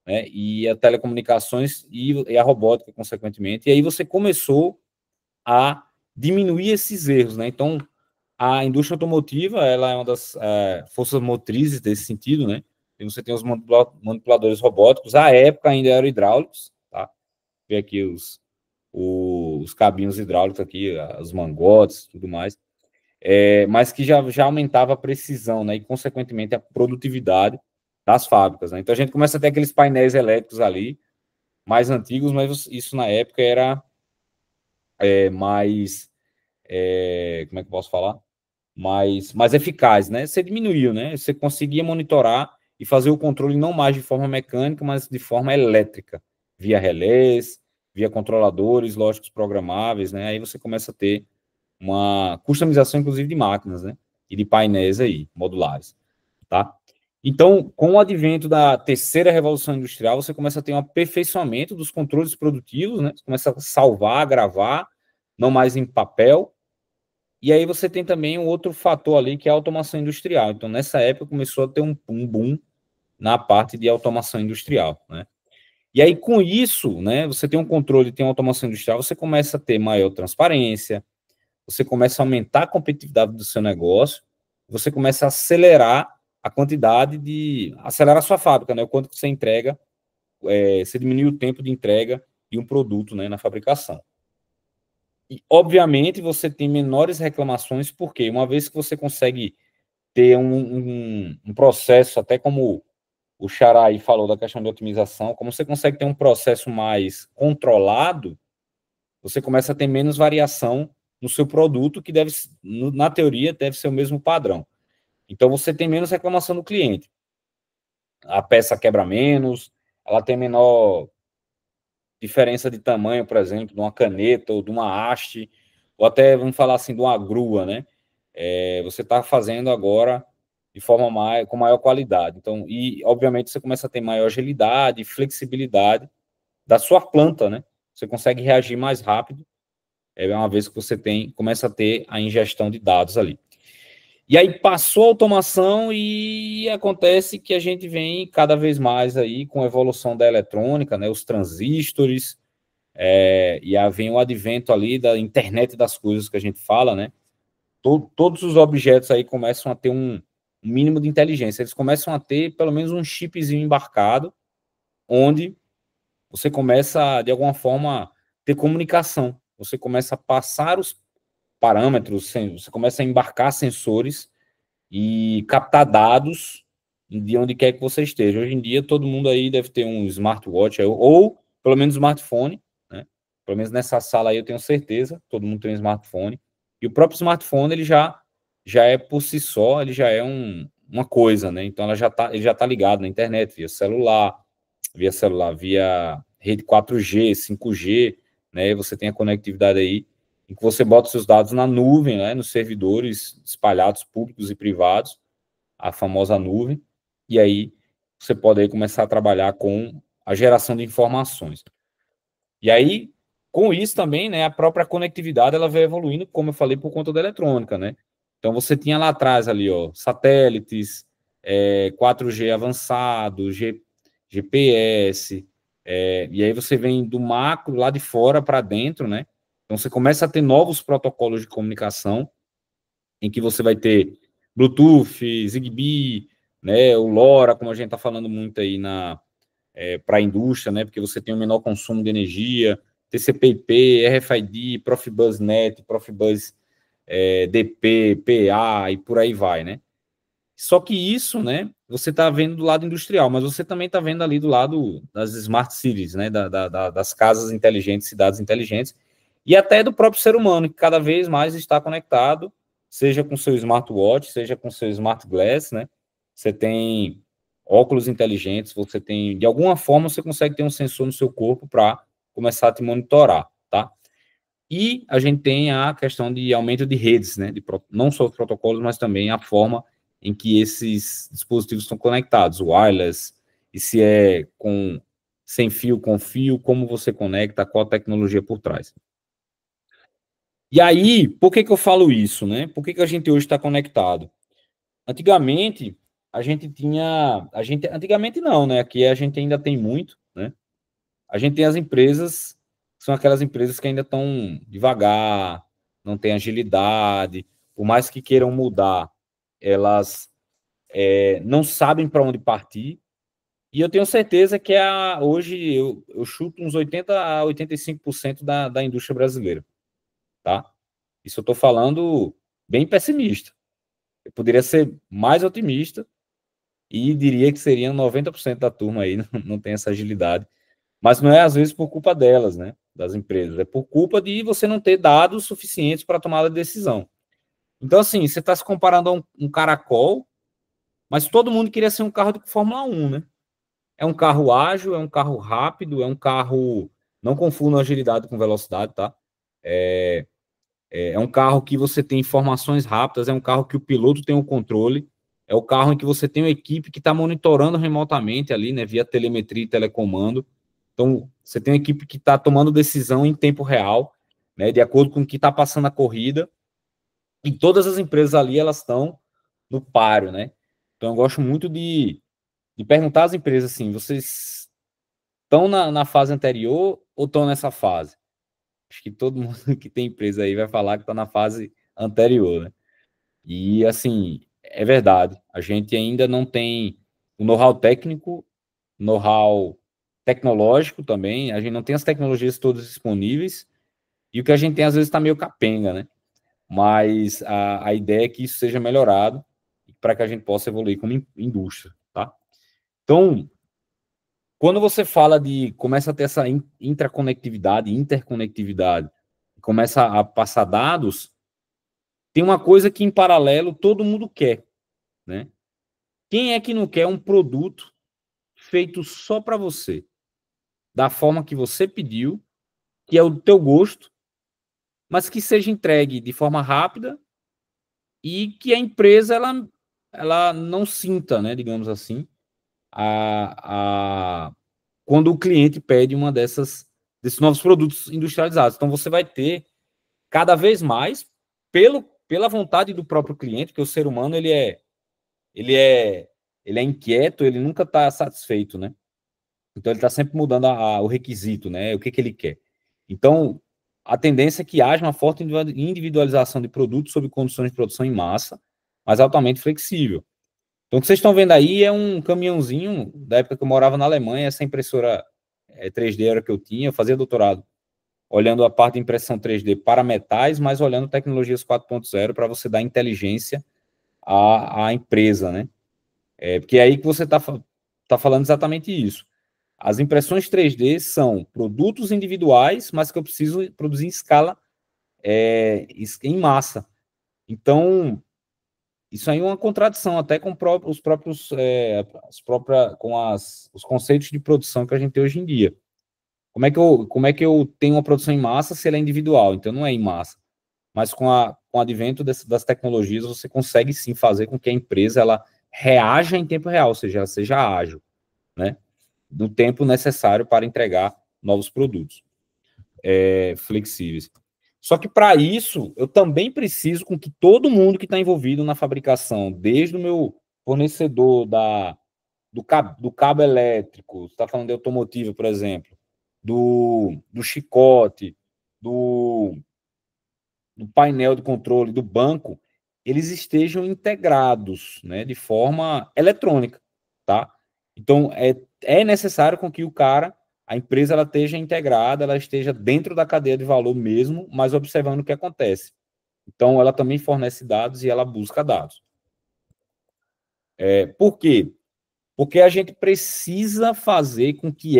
né? E as telecomunicações e a robótica, consequentemente. E aí você começou a diminuir esses erros, né? Então, a indústria automotiva, ela é uma das forças motrizes desse sentido, né? E você tem os manipuladores robóticos, à época ainda eram hidráulicos, tá? Vê aqui os cabinhos hidráulicos aqui, os mangotes, tudo mais, mas que já aumentava a precisão, né? E, consequentemente, a produtividade das fábricas, né? Então, a gente começa a ter aqueles painéis elétricos ali, mais antigos, mas isso na época era mais... como é que eu posso falar? mais eficaz, né? Você diminuiu, né? Você conseguia monitorar e fazer o controle não mais de forma mecânica, mas de forma elétrica, via relés, via controladores lógicos programáveis, né? Aí você começa a ter uma customização, inclusive, de máquinas, né? E de painéis aí, modulares, tá? Então, com o advento da terceira revolução industrial, você começa a ter um aperfeiçoamento dos controles produtivos, né? Você começa a salvar, gravar, não mais em papel. E aí você tem também um outro fator ali, que é a automação industrial. Então, nessa época, começou a ter um boom na parte de automação industrial, né? E aí, com isso, né, você tem um controle, tem uma automação industrial, você começa a ter maior transparência, você começa a aumentar a competitividade do seu negócio, você começa a acelerar a quantidade de... acelerar a sua fábrica, né? O quanto você entrega, você diminui o tempo de entrega de um produto, né, na fabricação. E, obviamente, você tem menores reclamações, porque uma vez que você consegue ter um processo, até como o Xará aí falou da questão de otimização, como você consegue ter um processo mais controlado, você começa a ter menos variação no seu produto, que deve, na teoria, deve ser o mesmo padrão. Então, você tem menos reclamação do cliente. A peça quebra menos, ela tem menor diferença de tamanho, por exemplo, de uma caneta ou de uma haste, ou até, vamos falar assim, de uma grua, né? Você está fazendo agora de forma com maior qualidade. Então, e, obviamente, você começa a ter maior agilidade, flexibilidade da sua planta, né? Você consegue reagir mais rápido, uma vez que você começa a ter a ingestão de dados ali. E aí passou a automação e acontece que a gente vem cada vez mais aí com a evolução da eletrônica, né, os transistores, e aí vem o advento ali da internet das coisas que a gente fala, né? Todos os objetos aí começam a ter um mínimo de inteligência, eles começam a ter pelo menos um chipzinho embarcado, onde você começa, de alguma forma, ter comunicação, você começa a passar os parâmetros, você começa a embarcar sensores e captar dados de onde quer que você esteja. Hoje em dia, todo mundo aí deve ter um smartwatch, ou pelo menos smartphone, né? Pelo menos nessa sala aí eu tenho certeza, todo mundo tem um smartphone. E o próprio smartphone, ele já é por si só, ele já é uma coisa, né? Então, ele já tá ligado na internet, via rede 4G, 5G, né? Você tem a conectividade aí, em que você bota seus dados na nuvem, né? Nos servidores espalhados, públicos e privados, a famosa nuvem, e aí você pode aí começar a trabalhar com a geração de informações. E aí, com isso também, né, a própria conectividade, ela vai evoluindo, como eu falei, por conta da eletrônica, né? Então, você tinha lá atrás ali, ó, satélites, 4G avançado, GPS, e aí você vem do macro, lá de fora para dentro, né? Então, você começa a ter novos protocolos de comunicação, em que você vai ter Bluetooth, Zigbee, né, o LoRa, como a gente está falando muito aí para a indústria, né, porque você tem um menor consumo de energia, TCP/IP, RFID, Profibus Net, Profibus DP, PA e por aí vai, né? Só que isso, né, você está vendo do lado industrial, mas você também está vendo ali do lado das smart cities, né, das casas inteligentes, cidades inteligentes, e até do próprio ser humano, que cada vez mais está conectado, seja com seu smartwatch, seja com seu smart glass, né? Você tem óculos inteligentes, você tem, de alguma forma, você consegue ter um sensor no seu corpo para começar a te monitorar, tá? E a gente tem a questão de aumento de redes, né? Não só os protocolos, mas também a forma em que esses dispositivos estão conectados, wireless, e se é sem fio, com fio, como você conecta, qual a tecnologia por trás. E aí, por que eu falo isso, né? Por que a gente hoje está conectado? Antigamente, antigamente não, né? Aqui a gente ainda tem muito, né? A gente tem as empresas, são aquelas empresas que ainda estão devagar, não têm agilidade, por mais que queiram mudar, elas não sabem para onde partir. E eu tenho certeza que hoje eu chuto uns 80% a 85% da indústria brasileira, tá? Isso eu estou falando bem pessimista. Eu poderia ser mais otimista e diria que seriam 90% da turma aí, não tem essa agilidade. Mas não é, às vezes, por culpa delas, né? Das empresas. É por culpa de você não ter dados suficientes para tomar a decisão. Então, assim, você está se comparando a um caracol, mas todo mundo queria ser um carro de Fórmula 1, né? É um carro ágil, é um carro rápido, é um carro... Não confunda agilidade com velocidade, tá? É um carro que você tem informações rápidas, é um carro que o piloto tem o controle, é o carro em que você tem uma equipe que está monitorando remotamente ali, né, via telemetria e telecomando. Então, você tem uma equipe que está tomando decisão em tempo real, né, de acordo com o que está passando a corrida. E todas as empresas ali, elas estão no páreo, né? Então, eu gosto muito de perguntar às empresas assim, vocês estão na fase anterior ou estão nessa fase? Acho que todo mundo que tem empresa aí vai falar que está na fase anterior, né? E, assim, é verdade. A gente ainda não tem o know-how técnico, know-how tecnológico também. A gente não tem as tecnologias todas disponíveis. E o que a gente tem, às vezes, está meio capenga, né? Mas a ideia é que isso seja melhorado para que a gente possa evoluir como indústria, tá? Então, quando você fala começa a ter essa interconectividade, começa a passar dados, tem uma coisa que em paralelo todo mundo quer, né? Quem é que não quer um produto feito só para você, da forma que você pediu, que é o teu gosto, mas que seja entregue de forma rápida e que a empresa ela não sinta, né, digamos assim, quando o cliente pede uma desses novos produtos industrializados. Então você vai ter cada vez mais pela vontade do próprio cliente, que o ser humano ele é ele é inquieto, ele nunca está satisfeito, né? Então ele está sempre mudando o requisito, né? O que ele quer. Então a tendência é que haja uma forte individualização de produtos sob condições de produção em massa, mas altamente flexível. Então o que vocês estão vendo aí é um caminhãozinho da época que eu morava na Alemanha. Essa impressora 3D era que eu tinha, eu fazia doutorado olhando a parte de impressão 3D para metais, mas olhando tecnologias 4.0 para você dar inteligência à empresa, né? Porque é aí que você tá falando exatamente isso. As impressões 3D são produtos individuais, mas que eu preciso produzir em escala, em massa. Então, isso aí é uma contradição até com os próprios, os conceitos de produção que a gente tem hoje em dia. Como é que eu tenho uma produção em massa se ela é individual? Então, não é em massa. Mas com o advento das tecnologias, você consegue sim fazer com que a empresa ela reaja em tempo real, ou seja, ela seja ágil, né? No tempo necessário para entregar novos produtos flexíveis. Só que para isso, eu também preciso com que todo mundo que está envolvido na fabricação, desde o meu fornecedor do cabo elétrico, você está falando de automotiva, por exemplo, do chicote, do painel de controle do banco, eles estejam integrados, né, de forma eletrônica, tá? Então, é necessário com que a empresa, ela esteja integrada, ela esteja dentro da cadeia de valor mesmo, mas observando o que acontece. Então, ela também fornece dados e ela busca dados. Por quê? Porque a gente precisa fazer com que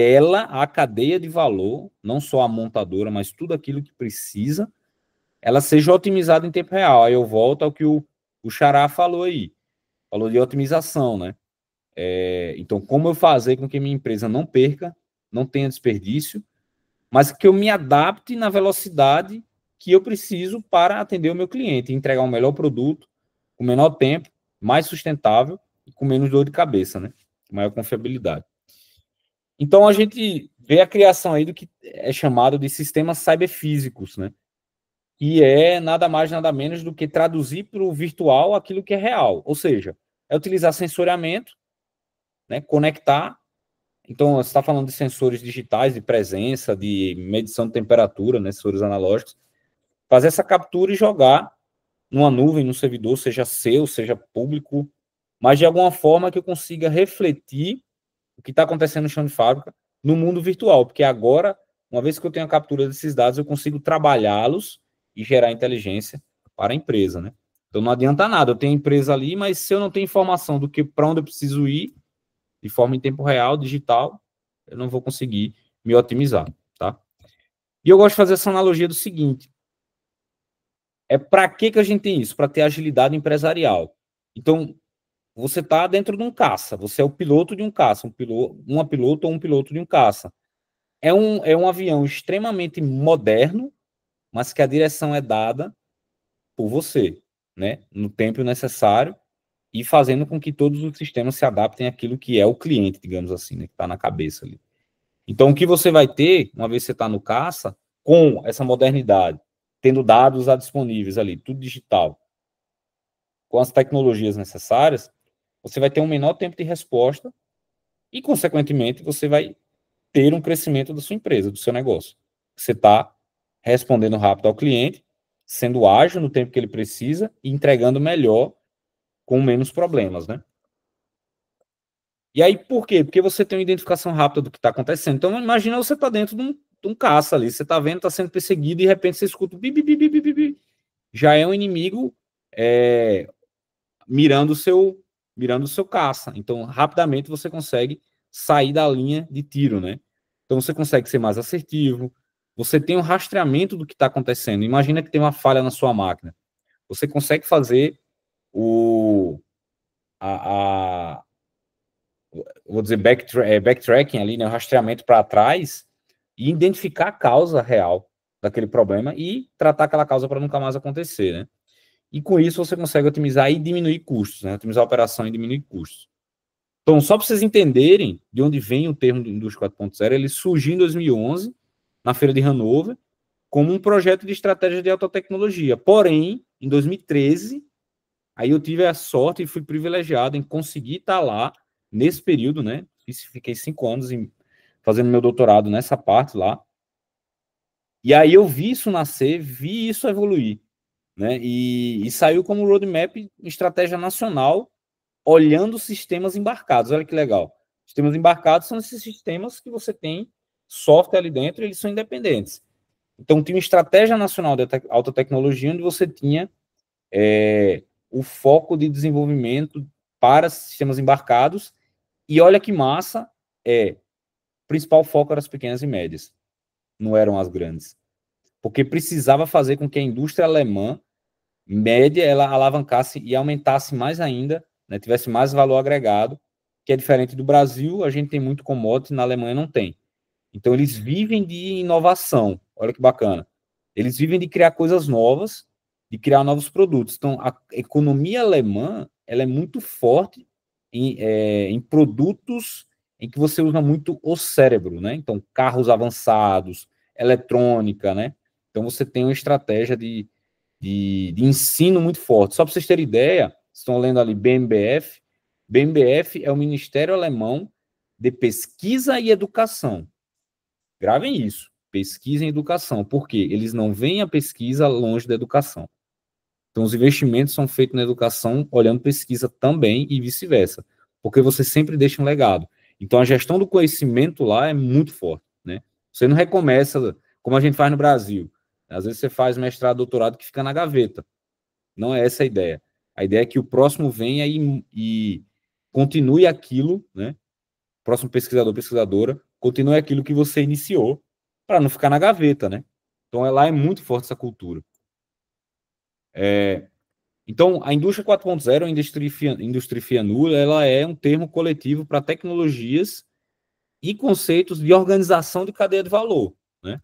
a cadeia de valor, não só a montadora, mas tudo aquilo que precisa, ela seja otimizada em tempo real. Aí eu volto ao que o Xará falou aí. Falou de otimização, né? Então, como eu fazer com que minha empresa não perca, não tenha desperdício, mas que eu me adapte na velocidade que eu preciso para atender o meu cliente, entregar um melhor produto, com menor tempo, mais sustentável e com menos dor de cabeça, né? Com maior confiabilidade. Então, a gente vê a criação aí do que é chamado de sistemas cyberfísicos, né? Que é nada mais, nada menos do que traduzir para o virtual aquilo que é real. Ou seja, é utilizar sensoriamento, né, conectar. Então, você está falando de sensores digitais, de presença, de medição de temperatura, né, sensores analógicos. Fazer essa captura e jogar numa nuvem, num servidor, seja seu, seja público, mas de alguma forma que eu consiga refletir o que está acontecendo no chão de fábrica no mundo virtual. Porque agora, uma vez que eu tenho a captura desses dados, eu consigo trabalhá-los e gerar inteligência para a empresa, né? Então não adianta nada, eu tenho a empresa ali, mas se eu não tenho informação do que para onde eu preciso ir, de forma em tempo real, digital, eu não vou conseguir me otimizar, tá? E eu gosto de fazer essa analogia do seguinte: para que a gente tem isso? Para ter agilidade empresarial. Então, você está dentro de um caça, você é o piloto de um caça, uma piloto ou um piloto de um caça. É um avião extremamente moderno, mas que a direção é dada por você, né? No tempo necessário e fazendo com que todos os sistemas se adaptem àquilo que é o cliente, digamos assim, né? Que está na cabeça ali. Então, o que você vai ter, uma vez que você está no caça, com essa modernidade, tendo dados disponíveis ali, tudo digital, com as tecnologias necessárias, você vai ter um menor tempo de resposta e, consequentemente, você vai ter um crescimento da sua empresa, do seu negócio. Você está respondendo rápido ao cliente, sendo ágil no tempo que ele precisa e entregando melhor com menos problemas, né? E aí, por quê? Porque você tem uma identificação rápida do que está acontecendo. Então, imagina você tá dentro de um caça ali, você está vendo, está sendo perseguido, e de repente você escuta o bi, bi, bi, bi, bi, bi. Já é um inimigo mirando o seu caça. Então, rapidamente você consegue sair da linha de tiro, né? Então, você consegue ser mais assertivo, você tem um rastreamento do que está acontecendo. Imagina que tem uma falha na sua máquina. Você consegue fazer vou dizer, backtracking ali, né, o rastreamento para trás e identificar a causa real daquele problema e tratar aquela causa para nunca mais acontecer, né? E com isso você consegue otimizar e diminuir custos, né? Otimizar a operação e diminuir custos. Então, só para vocês entenderem de onde vem o termo de Indústria 4.0, ele surgiu em 2011, na Feira de Hannover, como um projeto de estratégia de alta tecnologia. Porém, em 2013, aí eu tive a sorte e fui privilegiado em conseguir estar lá nesse período, né? Fiquei 5 anos fazendo meu doutorado nessa parte lá. E aí eu vi isso nascer, vi isso evoluir, né? E saiu como roadmap estratégia nacional, olhando sistemas embarcados. Olha que legal. Sistemas embarcados são esses sistemas que você tem software ali dentro, eles são independentes. Então, tinha uma estratégia nacional de alta tecnologia, onde você tinha o foco de desenvolvimento para sistemas embarcados. E olha que massa, o principal foco era as pequenas e médias, não eram as grandes. Porque precisava fazer com que a indústria alemã média ela alavancasse e aumentasse mais ainda, né, tivesse mais valor agregado, que é diferente do Brasil, a gente tem muito commodity, na Alemanha não tem. Então, eles vivem de inovação, olha que bacana. Eles vivem de criar coisas novas, de criar novos produtos. Então, a economia alemã ela é muito forte em produtos em que você usa muito o cérebro, né? Então, carros avançados, eletrônica, né? Então, você tem uma estratégia de ensino muito forte. Só para vocês terem ideia, estão lendo ali BMBF. BMBF é o Ministério Alemão de Pesquisa e Educação. Gravem isso. Pesquisa em educação. Por quê? Eles não veem a pesquisa longe da educação. Então, os investimentos são feitos na educação olhando pesquisa também e vice-versa. Porque você sempre deixa um legado. Então, a gestão do conhecimento lá é muito forte, né? Você não recomeça como a gente faz no Brasil. Às vezes você faz mestrado, doutorado que fica na gaveta. Não é essa a ideia. A ideia é que o próximo venha e continue aquilo, né? O próximo pesquisador, pesquisadora, continue aquilo que você iniciou para não ficar na gaveta, né? Então, lá é muito forte essa cultura. Então, a indústria 4.0, a indústria FIANU, ela é um termo coletivo para tecnologias e conceitos de organização de cadeia de valor, né?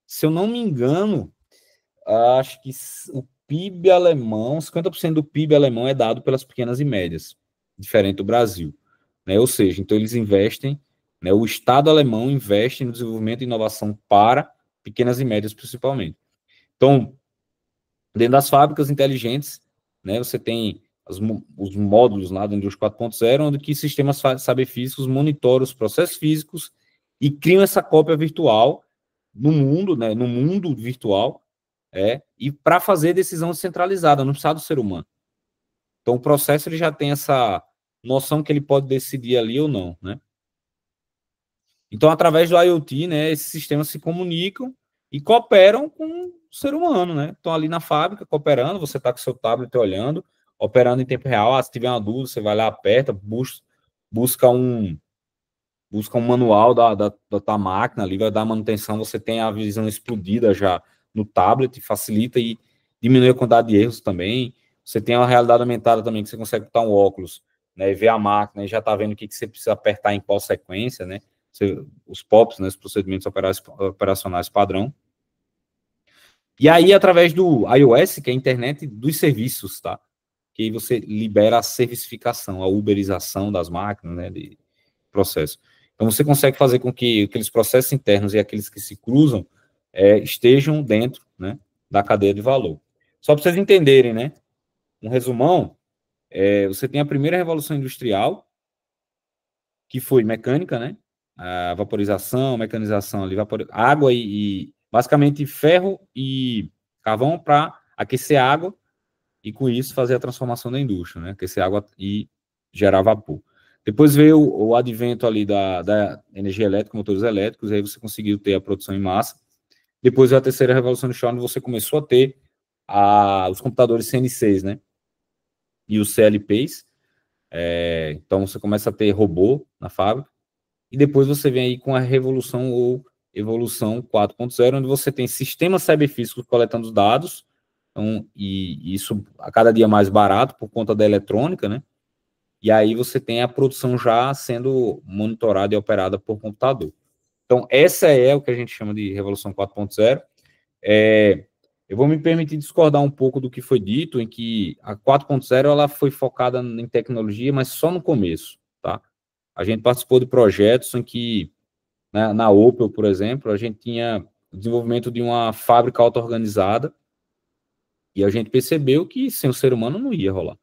Se eu não me engano, acho que o PIB alemão, 50% do PIB alemão é dado pelas pequenas e médias, diferente do Brasil, né? Ou seja, então eles investem, né? O Estado alemão investe no desenvolvimento e inovação para pequenas e médias, principalmente. Então, dentro das fábricas inteligentes, né, você tem os módulos lá do Indústria 4.0, onde que sistemas saber físicos monitoram os processos físicos e criam essa cópia virtual no mundo, né, no mundo virtual, e para fazer decisão descentralizada, não precisa do ser humano. Então, o processo ele já tem essa noção que ele pode decidir ali ou não, né? Então, através do IoT, né, esses sistemas se comunicam e cooperam com o ser humano, né? Estão ali na fábrica cooperando, você está com o seu tablet olhando, operando em tempo real. Se tiver uma dúvida, você vai lá, aperta, busca um manual da tua máquina ali, vai dar manutenção, você tem a visão explodida já no tablet, facilita e diminui a quantidade de erros também. Você tem uma realidade aumentada também, que você consegue botar um óculos, né, e ver a máquina, e já está vendo o que você precisa apertar em qual sequência, né? Os POPs, né, os procedimentos operacionais padrão. E aí, através do iOS, que é a internet dos serviços, tá? Que aí você libera a servicificação, a uberização das máquinas, né, de processo. Então, você consegue fazer com que aqueles processos internos e aqueles que se cruzam estejam dentro, né, da cadeia de valor. Só para vocês entenderem, né? Um resumão, você tem a primeira revolução industrial, que foi mecânica, né? A vaporização, mecanização ali, água e basicamente ferro e carvão para aquecer água e com isso fazer a transformação da indústria, né? Aquecer água e gerar vapor. Depois veio o advento ali da energia elétrica, motores elétricos, aí você conseguiu ter a produção em massa. Depois veio a terceira revolução industrial, onde você começou a ter os computadores CN6, né? E os CLPs. Então você começa a ter robô na fábrica. E depois você vem aí com a revolução ou evolução 4.0, onde você tem sistemas cyberfísicos coletando dados, então, e isso a cada dia mais barato por conta da eletrônica, né? E aí você tem a produção já sendo monitorada e operada por computador. Então, essa é o que a gente chama de revolução 4.0. Eu vou me permitir discordar um pouco do que foi dito, em que a 4.0 ela foi focada em tecnologia, mas só no começo, tá? A gente participou de projetos em que, na Opel, por exemplo, a gente tinha o desenvolvimento de uma fábrica auto-organizada e a gente percebeu que sem o ser humano não ia rolar.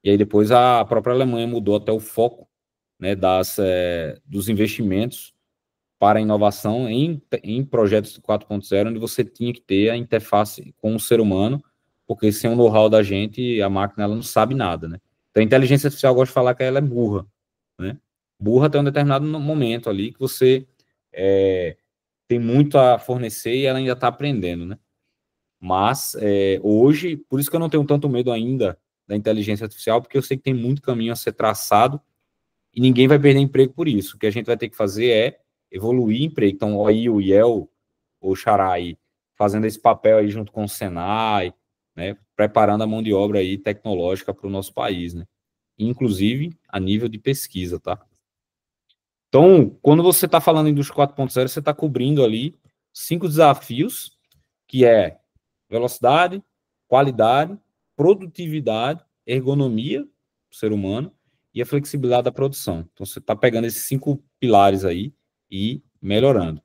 E aí depois a própria Alemanha mudou até o foco, né, dos investimentos para a inovação em projetos 4.0, onde você tinha que ter a interface com o ser humano, porque sem o know-how da gente, a máquina ela não sabe nada, né? Então a inteligência artificial, eu gosto de falar que ela é burra, né? Burra até um determinado momento ali que você tem muito a fornecer e ela ainda está aprendendo, né? Mas hoje, por isso que eu não tenho tanto medo ainda da inteligência artificial, porque eu sei que tem muito caminho a ser traçado e ninguém vai perder emprego por isso. O que a gente vai ter que fazer é evoluir emprego. Então, aí o IEL, o Xará aí, fazendo esse papel aí junto com o Senai, né, preparando a mão de obra aí tecnológica para o nosso país, né? Inclusive a nível de pesquisa, tá? Então, quando você está falando em indústria 4.0, você está cobrindo ali 5 desafios, que é velocidade, qualidade, produtividade, ergonomia do ser humano e a flexibilidade da produção. Então, você está pegando esses 5 pilares aí e melhorando.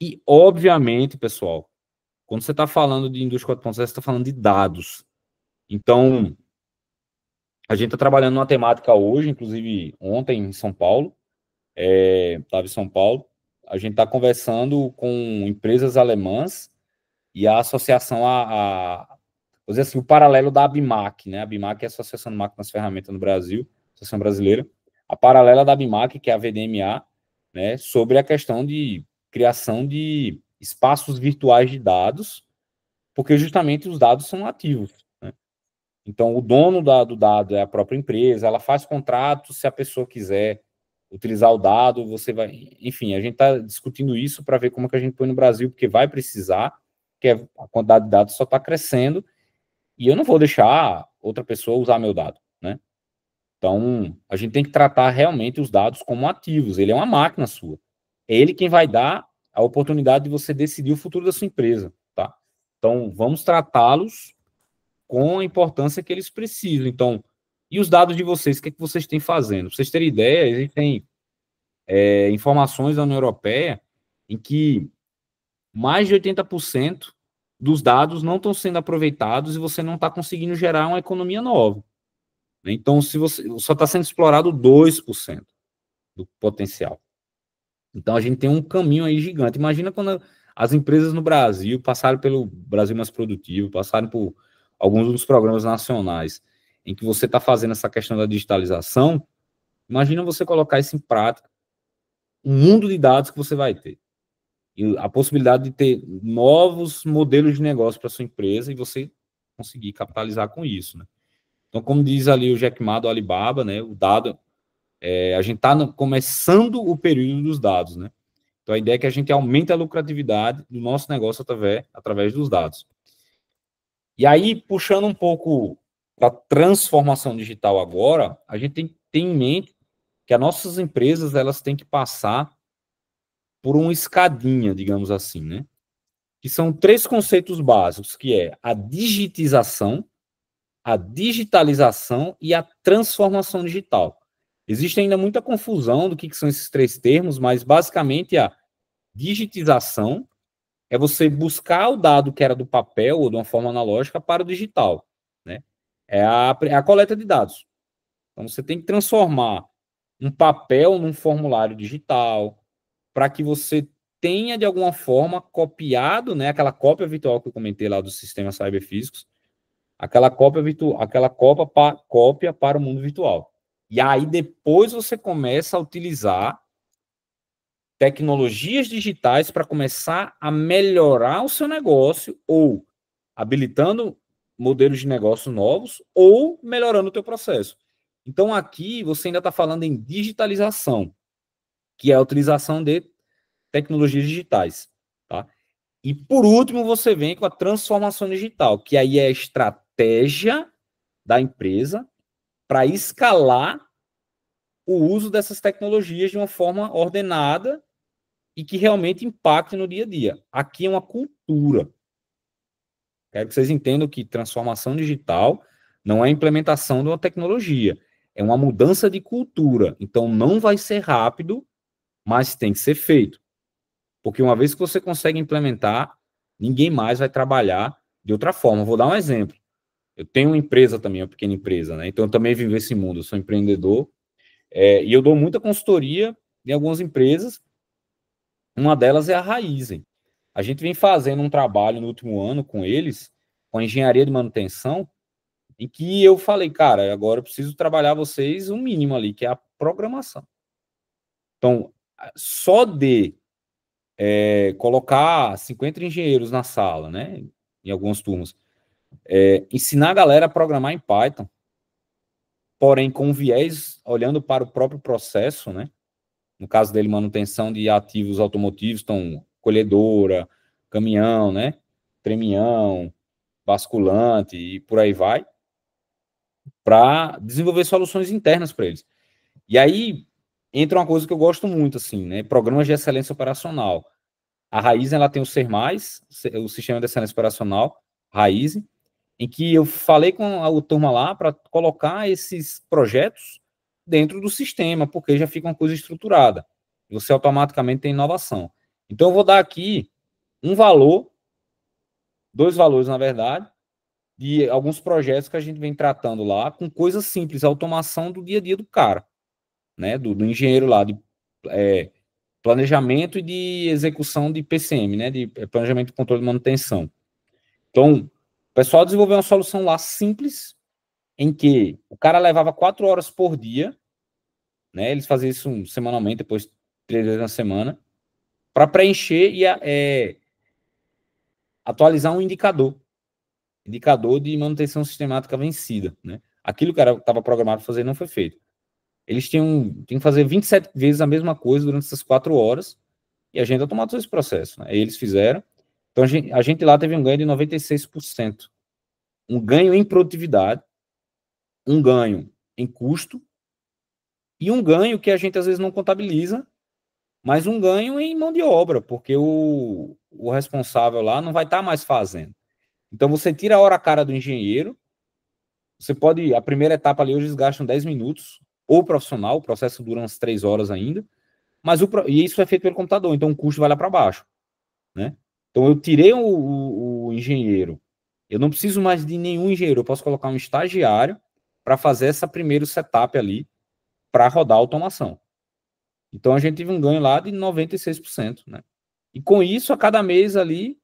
E, obviamente, pessoal, quando você está falando de indústria 4.0, você está falando de dados. Então, a gente está trabalhando numa temática hoje, inclusive ontem em São Paulo, estava em São Paulo, a gente está conversando com empresas alemãs e a associação vou dizer assim, o paralelo da ABMAC, né? A ABMAC é a Associação de Máquinas e Ferramentas no Brasil, Associação Brasileira. A paralela da ABMAC, que é a VDMA, né? Sobre a questão de criação de espaços virtuais de dados, porque justamente os dados são ativos, né? Então, o dono do dado é a própria empresa, ela faz contrato, se a pessoa quiser utilizar o dado, você vai... Enfim, a gente está discutindo isso para ver como é que a gente põe no Brasil, porque vai precisar, que a quantidade de dados só está crescendo, e eu não vou deixar outra pessoa usar meu dado, né? Então, a gente tem que tratar realmente os dados como ativos. Ele é uma máquina sua. É ele quem vai dar a oportunidade de você decidir o futuro da sua empresa, tá? Então, vamos tratá-los com a importância que eles precisam. Então, e os dados de vocês, o que é que vocês têm fazendo? Pra vocês terem ideia, existem informações da União Europeia em que mais de 80% dos dados não estão sendo aproveitados e você não está conseguindo gerar uma economia nova. Então, se você só está sendo explorado 2% do potencial. Então, a gente tem um caminho aí gigante. Imagina quando as empresas no Brasil passaram pelo Brasil Mais Produtivo, passaram por alguns dos programas nacionais, em que você está fazendo essa questão da digitalização. Imagina você colocar isso em prática, um mundo de dados que você vai ter. E a possibilidade de ter novos modelos de negócio para sua empresa e você conseguir capitalizar com isso, né? Então, como diz ali o Jack Ma do Alibaba, né, o dado, a gente está começando o período dos dados, né? Então, a ideia é que a gente aumente a lucratividade do nosso negócio através dos dados. E aí, puxando um pouco para a transformação digital agora, a gente tem que ter em mente que as nossas empresas elas têm que passar por uma escadinha, digamos assim, né? Que são 3 conceitos básicos, que é a digitização, a digitalização e a transformação digital. Existe ainda muita confusão do que são esses 3 termos, mas basicamente a digitização é você buscar o dado que era do papel ou de uma forma analógica para o digital, né? É a coleta de dados. Então, você tem que transformar um papel num formulário digital para que você tenha, de alguma forma, copiado, né, aquela cópia virtual que eu comentei lá dos sistemas cyberfísicos, aquela cópia virtual, cópia para o mundo virtual. E aí, depois, você começa a utilizar tecnologias digitais para começar a melhorar o seu negócio, ou habilitando modelos de negócio novos, ou melhorando o teu processo. Então, aqui, você ainda está falando em digitalização, que é a utilização de tecnologias digitais, tá? E, por último, você vem com a transformação digital, que aí é a estratégia da empresa para escalar o uso dessas tecnologias de uma forma ordenada e que realmente impacte no dia a dia. Aqui é uma cultura. Quero que vocês entendam que transformação digital não é a implementação de uma tecnologia, é uma mudança de cultura. Então, não vai ser rápido, mas tem que ser feito. Porque uma vez que você consegue implementar, ninguém mais vai trabalhar de outra forma. Vou dar um exemplo. Eu tenho uma empresa também, uma pequena empresa, né? Então, eu também vivo esse mundo, eu sou empreendedor, e eu dou muita consultoria em algumas empresas. Uma delas é a Raizen. A gente vem fazendo um trabalho no último ano com eles, com a engenharia de manutenção, em que eu falei, cara, agora eu preciso trabalhar vocês um mínimo ali, que é a programação. Então, só de colocar 50 engenheiros na sala, né, em algumas turmas, ensinar a galera a programar em Python, porém com viés olhando para o próprio processo, né, no caso dele, manutenção de ativos automotivos, então, colhedora, caminhão, né, tremião, basculante e por aí vai, para desenvolver soluções internas para eles. E aí entra uma coisa que eu gosto muito, assim, né, programas de excelência operacional. A Raizen, ela tem o SER+, o Sistema de Excelência Operacional, Raizen, em que eu falei com a turma lá para colocar esses projetos dentro do sistema, porque já fica uma coisa estruturada. Você automaticamente tem inovação. Então, eu vou dar aqui um valor, 2 valores, na verdade, de alguns projetos que a gente vem tratando lá, com coisas simples, automação do dia a dia do cara, né, do engenheiro lá, de planejamento e de execução de PCM, né, de planejamento de controle de manutenção. Então, o pessoal desenvolveu uma solução lá simples, em que o cara levava 4 horas por dia, né, eles faziam isso semanalmente, depois 3 vezes na semana, para preencher e atualizar um indicador de manutenção sistemática vencida, né? Aquilo que estava programado para fazer não foi feito. Eles tinham que fazer 27 vezes a mesma coisa durante essas 4 horas, e a gente automatizou esse processo, né? Eles fizeram. Então, a gente lá teve um ganho de 96%. Um ganho em produtividade, um ganho em custo, e um ganho que a gente às vezes não contabiliza, mas um ganho em mão de obra, porque o responsável lá não vai estar mais fazendo. Então, você tira a hora a cara do engenheiro, você pode, a primeira etapa ali hoje eles gastam 10 minutos, ou profissional, o processo dura umas 3 horas ainda, mas e isso é feito pelo computador, então o custo vai lá para baixo, né? Então, eu tirei o engenheiro, eu não preciso mais de nenhum engenheiro, eu posso colocar um estagiário para fazer essa primeiro setup ali, para rodar a automação. Então, a gente teve um ganho lá de 96%, né? E com isso, a cada mês ali,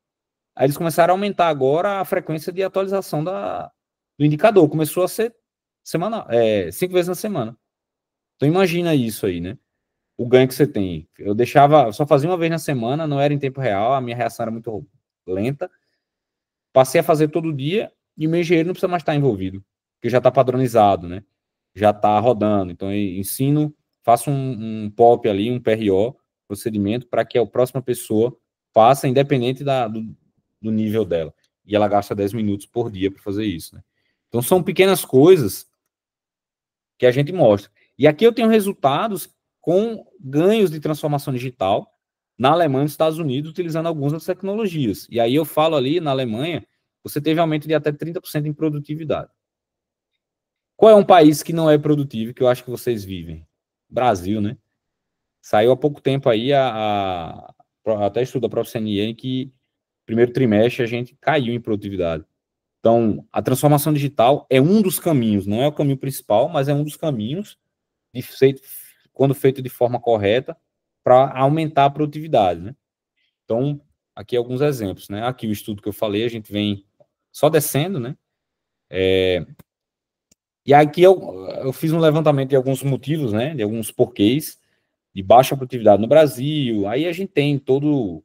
aí eles começaram a aumentar agora a frequência de atualização do indicador. Começou a ser semanal, 5 vezes na semana. Então, imagina isso aí, né? O ganho que você tem. Eu só fazia uma vez na semana, não era em tempo real, a minha reação era muito lenta. Passei a fazer todo dia e o meu engenheiro não precisa mais estar envolvido, porque já está padronizado, né? Já está rodando. Então, eu ensino, faço um POP ali, um PRO, procedimento, para que a próxima pessoa faça, independente do nível dela. e ela gasta 10 minutos por dia para fazer isso, né? Então, são pequenas coisas que a gente mostra. E aqui eu tenho resultados com ganhos de transformação digital na Alemanha e nos Estados Unidos, utilizando algumas das tecnologias. E aí eu falo ali, na Alemanha, você teve aumento de até 30% em produtividade. Qual é um país que não é produtivo, que eu acho que vocês vivem? Brasil, né? Saiu há pouco tempo aí, até estudo da própria CNN, que primeiro trimestre a gente caiu em produtividade. Então, a transformação digital é um dos caminhos, não é o caminho principal, mas é um dos caminhos, quando feito de forma correta, para aumentar a produtividade, né? Então, aqui alguns exemplos, né? Aqui o estudo que eu falei, a gente vem só descendo, né? E aqui eu fiz um levantamento de alguns motivos, né? De alguns porquês de baixa produtividade no Brasil. Aí a gente tem toda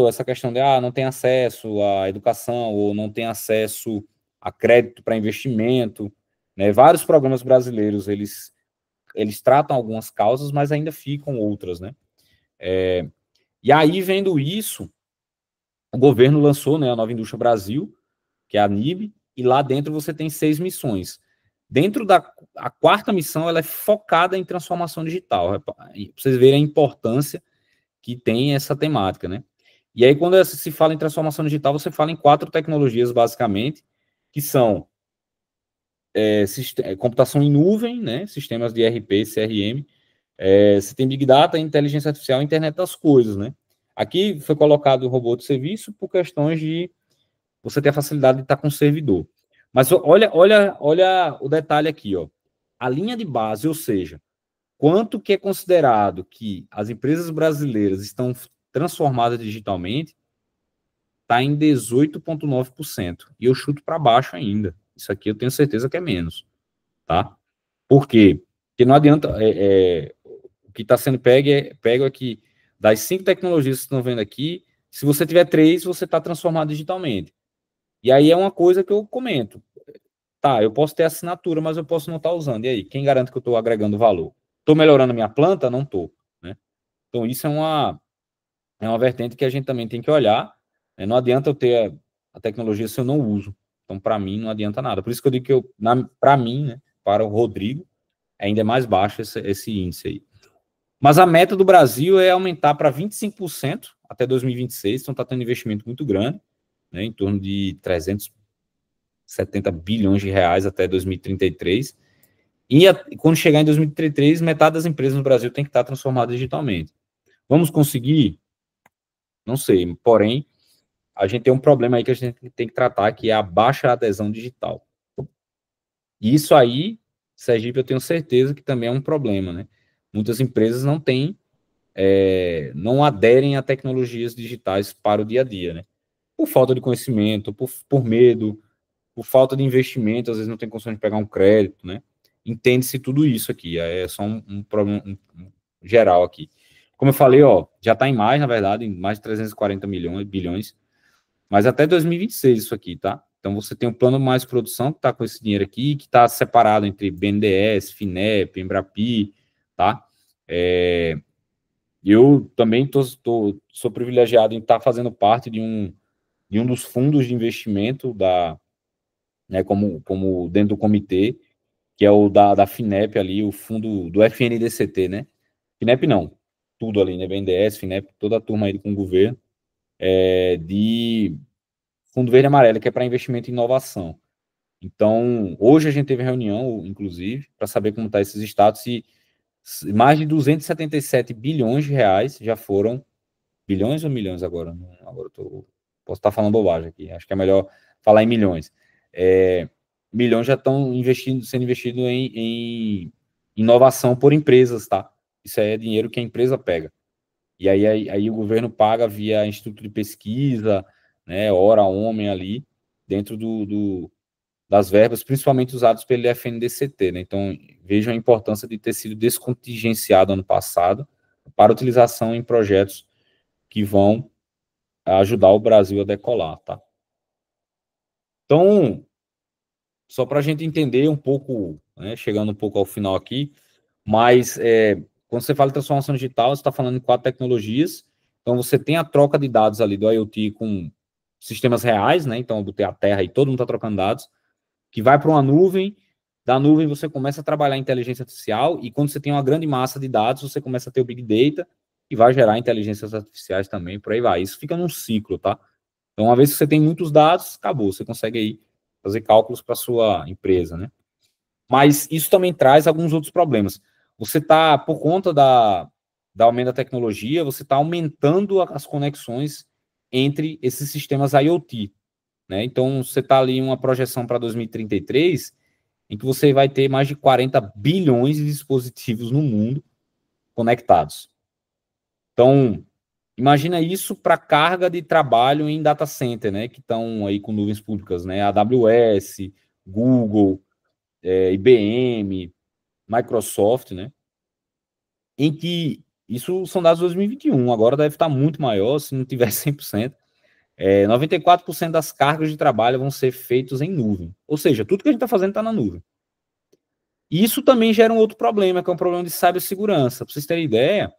essa questão de não tem acesso à educação ou não tem acesso a crédito para investimento, né? Vários programas brasileiros, eles tratam algumas causas, mas ainda ficam outras, né? E aí, vendo isso, o governo lançou, né, a Nova Indústria Brasil, que é a NIB, e lá dentro você tem 6 missões. Dentro a quarta missão, ela é focada em transformação digital, para vocês verem a importância que tem essa temática, né? E aí, quando se fala em transformação digital, você fala em 4 tecnologias, basicamente, que são computação em nuvem, né? Sistemas de ERP, CRM, você tem Big Data, inteligência artificial e internet das coisas, né? Aqui foi colocado o robô de serviço por questões de você ter a facilidade de estar com o servidor. Mas olha o detalhe aqui, ó. A linha de base, ou seja, quanto que é considerado que as empresas brasileiras estão transformadas digitalmente, está em 18,9%. E eu chuto para baixo ainda. Isso aqui eu tenho certeza que é menos, tá? Por quê? Porque não adianta, o que está sendo pego é que das 5 tecnologias que vocês estão vendo aqui, se você tiver 3, você está transformado digitalmente. E aí é uma coisa que eu comento. Tá, eu posso ter assinatura, mas eu posso não estar usando. E aí, quem garante que eu estou agregando valor? Estou melhorando a minha planta? Não estou, né? Então, isso é uma vertente que a gente também tem que olhar. Né? Não adianta eu ter a tecnologia se eu não uso. Então, para mim, não adianta nada. Por isso que eu digo que, para mim, né, para o Rodrigo, ainda é mais baixo esse índice aí. Mas a meta do Brasil é aumentar para 25% até 2026. Então, está tendo investimento muito grande, né, em torno de 370 bilhões de reais até 2033. E quando chegar em 2033, metade das empresas no Brasil tem que estar transformada digitalmente. Vamos conseguir? Não sei. Porém, a gente tem um problema aí que a gente tem que tratar, que é a baixa adesão digital. E isso aí, Sergipe, eu tenho certeza que também é um problema, né? Muitas empresas não aderem a tecnologias digitais para o dia a dia, né? Por falta de conhecimento, por medo, por falta de investimento, às vezes não tem condições de pegar um crédito, né? Entende-se tudo isso aqui, é só um problema geral aqui. Como eu falei, ó, já está em mais, na verdade, em mais de 340 bilhões, mas até 2026 isso aqui, tá? Então você tem um plano mais produção que está com esse dinheiro aqui, que está separado entre BNDES, FINEP, Embrapi, tá? Eu também sou privilegiado em estar fazendo parte de um dos fundos de investimento né, como dentro do comitê, que é o da FINEP ali, o fundo do FNDCT, né? FINEP não, tudo ali, né? BNDES, FINEP, toda a turma aí com o governo, de Fundo Verde e Amarelo, que é para investimento em inovação. Então, hoje a gente teve reunião, inclusive, para saber como está esses status, e mais de 277 bilhões de reais já foram, bilhões ou milhões agora? Agora posso estar falando bobagem aqui, acho que é melhor falar em milhões. Milhões já estão sendo investidos em inovação por empresas, tá? Isso aí é dinheiro que a empresa pega. E aí o governo paga via Instituto de Pesquisa, né, Hora Homem ali, dentro das verbas, principalmente usadas pelo FNDCT, né? Então, vejam a importância de ter sido descontingenciado ano passado para utilização em projetos que vão ajudar o Brasil a decolar, tá? Então, só para a gente entender um pouco, né, chegando um pouco ao final aqui, mas quando você fala de transformação digital, você está falando em 4 tecnologias, então você tem a troca de dados ali do IoT com sistemas reais, né? Então, eu botei a Terra e todo mundo está trocando dados, que vai para uma nuvem, da nuvem você começa a trabalhar inteligência artificial, e quando você tem uma grande massa de dados, você começa a ter o Big Data, e vai gerar inteligências artificiais também, por aí vai. Isso fica num ciclo, tá? Então, uma vez que você tem muitos dados, acabou, você consegue aí fazer cálculos para sua empresa, né? Mas isso também traz alguns outros problemas. Você está, por conta da aumento da tecnologia, você está aumentando as conexões entre esses sistemas IoT, né? Então, você está ali em uma projeção para 2033, em que você vai ter mais de 40 bilhões de dispositivos no mundo conectados. Então, imagina isso para carga de trabalho em data center, né? Que estão aí com nuvens públicas, né? AWS, Google, IBM, Microsoft, né? Em que isso são dados de 2021, agora deve estar muito maior, se não tiver 100%. 94% das cargas de trabalho vão ser feitos em nuvem. Ou seja, tudo que a gente está fazendo está na nuvem. E isso também gera um outro problema, que é um problema de cibersegurança. Para vocês terem ideia,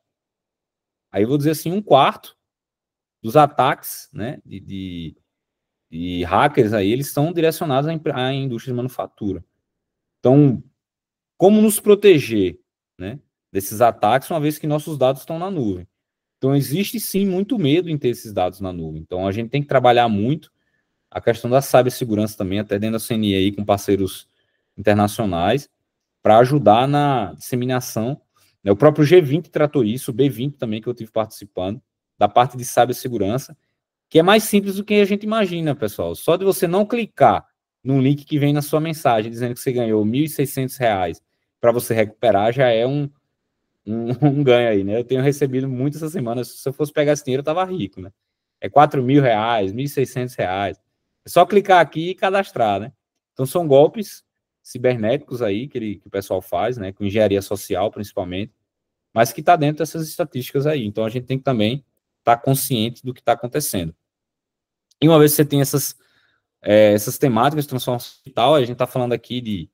aí eu vou dizer assim, 1/4 dos ataques, né, de hackers aí, eles estão direcionados à indústria de manufatura. Então, como nos proteger, né, desses ataques, uma vez que nossos dados estão na nuvem? Então, existe sim muito medo em ter esses dados na nuvem. Então, a gente tem que trabalhar muito a questão da cibersegurança também, até dentro da CNI aí, com parceiros internacionais, para ajudar na disseminação. O próprio G20 tratou isso, o B20 também, que eu tive participando, da parte de cibersegurança, que é mais simples do que a gente imagina, pessoal. Só de você não clicar no link que vem na sua mensagem, dizendo que você ganhou R$ 1.600 para você recuperar, já é um ganho aí, né? Eu tenho recebido muito essa semana, se eu fosse pegar esse dinheiro, eu estava rico, né? É R$ 4.000, R$ 1.600. É só clicar aqui e cadastrar, né? Então, são golpes cibernéticos aí que o pessoal faz, né? Com engenharia social, principalmente, mas que está dentro dessas estatísticas aí. Então, a gente tem que também estar consciente do que está acontecendo. E uma vez que você tem essas temáticas de transformação digital, a gente está falando aqui de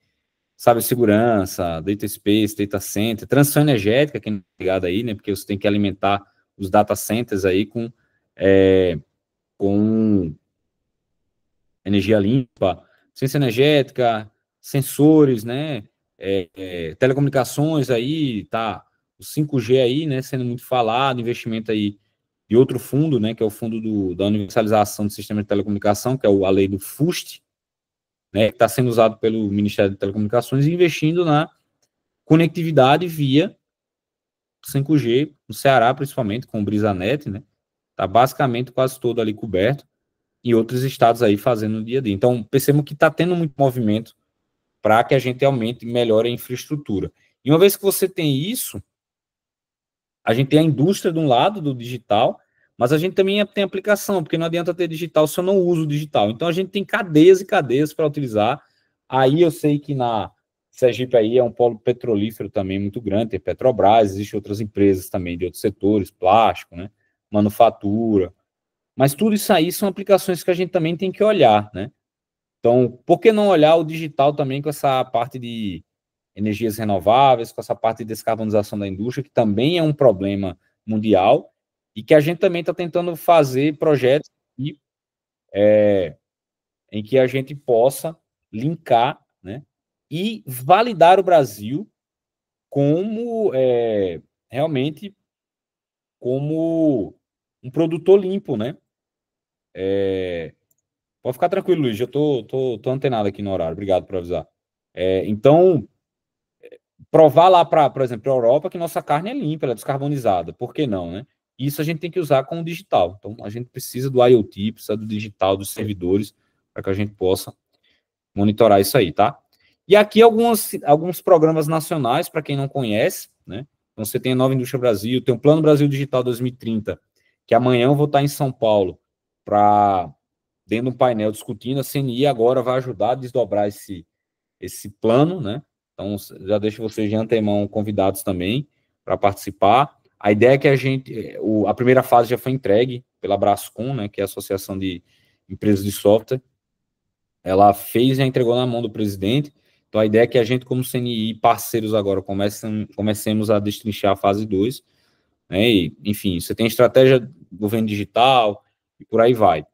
cibersegurança, data space, data center, transição energética, que é ligado aí, né? Porque você tem que alimentar os data centers aí com energia limpa, ciência energética, sensores, né? Telecomunicações aí, tá? O 5G aí, né? Sendo muito falado, investimento aí de outro fundo, né? Que é o fundo da universalização do sistema de telecomunicação, que é a lei do FUST, né? Que está sendo usado pelo Ministério de Telecomunicações, investindo na conectividade via 5G, no Ceará, principalmente, com o BrisaNet, né? Está basicamente quase todo ali coberto, e outros estados aí fazendo no dia a dia. Então, percebemos que está tendo muito movimento para que a gente aumente e melhore a infraestrutura. E uma vez que você tem isso, a gente tem a indústria de um lado, do digital, mas a gente também tem aplicação, porque não adianta ter digital se eu não uso o digital. Então, a gente tem cadeias e cadeias para utilizar. Aí eu sei que na Sergipe aí é um polo petrolífero também muito grande, tem Petrobras, existem outras empresas também de outros setores, plástico, né, manufatura. Mas tudo isso aí são aplicações que a gente também tem que olhar, né? Então, por que não olhar o digital também com essa parte de energias renováveis, com essa parte de descarbonização da indústria, que também é um problema mundial, e que a gente também está tentando fazer projetos em que a gente possa linkar, né, e validar o Brasil como realmente como um produtor limpo, né? Pode ficar tranquilo, Luiz, eu tô antenado aqui no horário, obrigado por avisar. Então, provar lá para, por exemplo, a Europa que nossa carne é limpa, ela é descarbonizada, por que não, né? Isso a gente tem que usar com o digital. Então, a gente precisa do IoT, precisa do digital, dos servidores, para que a gente possa monitorar isso aí, tá? E aqui alguns programas nacionais, para quem não conhece, né? Então, você tem a Nova Indústria Brasil, tem o Plano Brasil Digital 2030, que amanhã eu vou estar em São Paulo para dentro de um painel discutindo. A CNI agora vai ajudar a desdobrar esse plano, né? Então, já deixo vocês de antemão convidados também para participar. A ideia é que a primeira fase já foi entregue pela Brascom, né, que é a Associação de Empresas de Software. Ela fez e já entregou na mão do presidente. Então, a ideia é que a gente, como CNI, parceiros agora, comecemos a destrinchar a fase 2. Né? E, enfim, você tem estratégia do governo digital e por aí vai.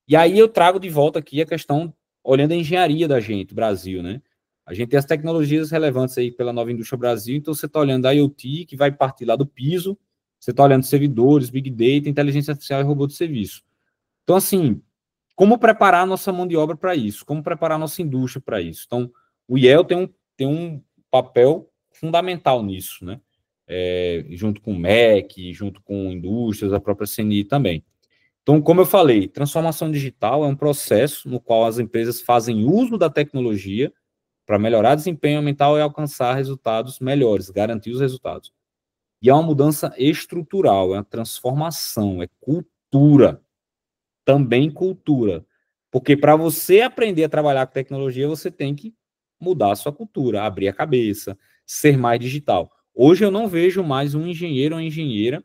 E aí eu trago de volta aqui a questão, olhando a engenharia da gente, Brasil, né? A gente tem as tecnologias relevantes aí pela Nova Indústria Brasil, então você está olhando a IoT, que vai partir lá do piso, você está olhando servidores, Big Data, inteligência artificial e robô de serviço. Então, assim, como preparar a nossa mão de obra para isso? Como preparar a nossa indústria para isso? Então, o IEL tem um papel fundamental nisso, né? Junto com o MEC, junto com indústrias, a própria CNI também. Então, como eu falei, transformação digital é um processo no qual as empresas fazem uso da tecnologia para melhorar desempenho, aumentar e alcançar resultados melhores, garantir os resultados. E é uma mudança estrutural, é uma transformação, é cultura, também cultura. Porque para você aprender a trabalhar com tecnologia, você tem que mudar a sua cultura, abrir a cabeça, ser mais digital. Hoje eu não vejo mais um engenheiro ou engenheira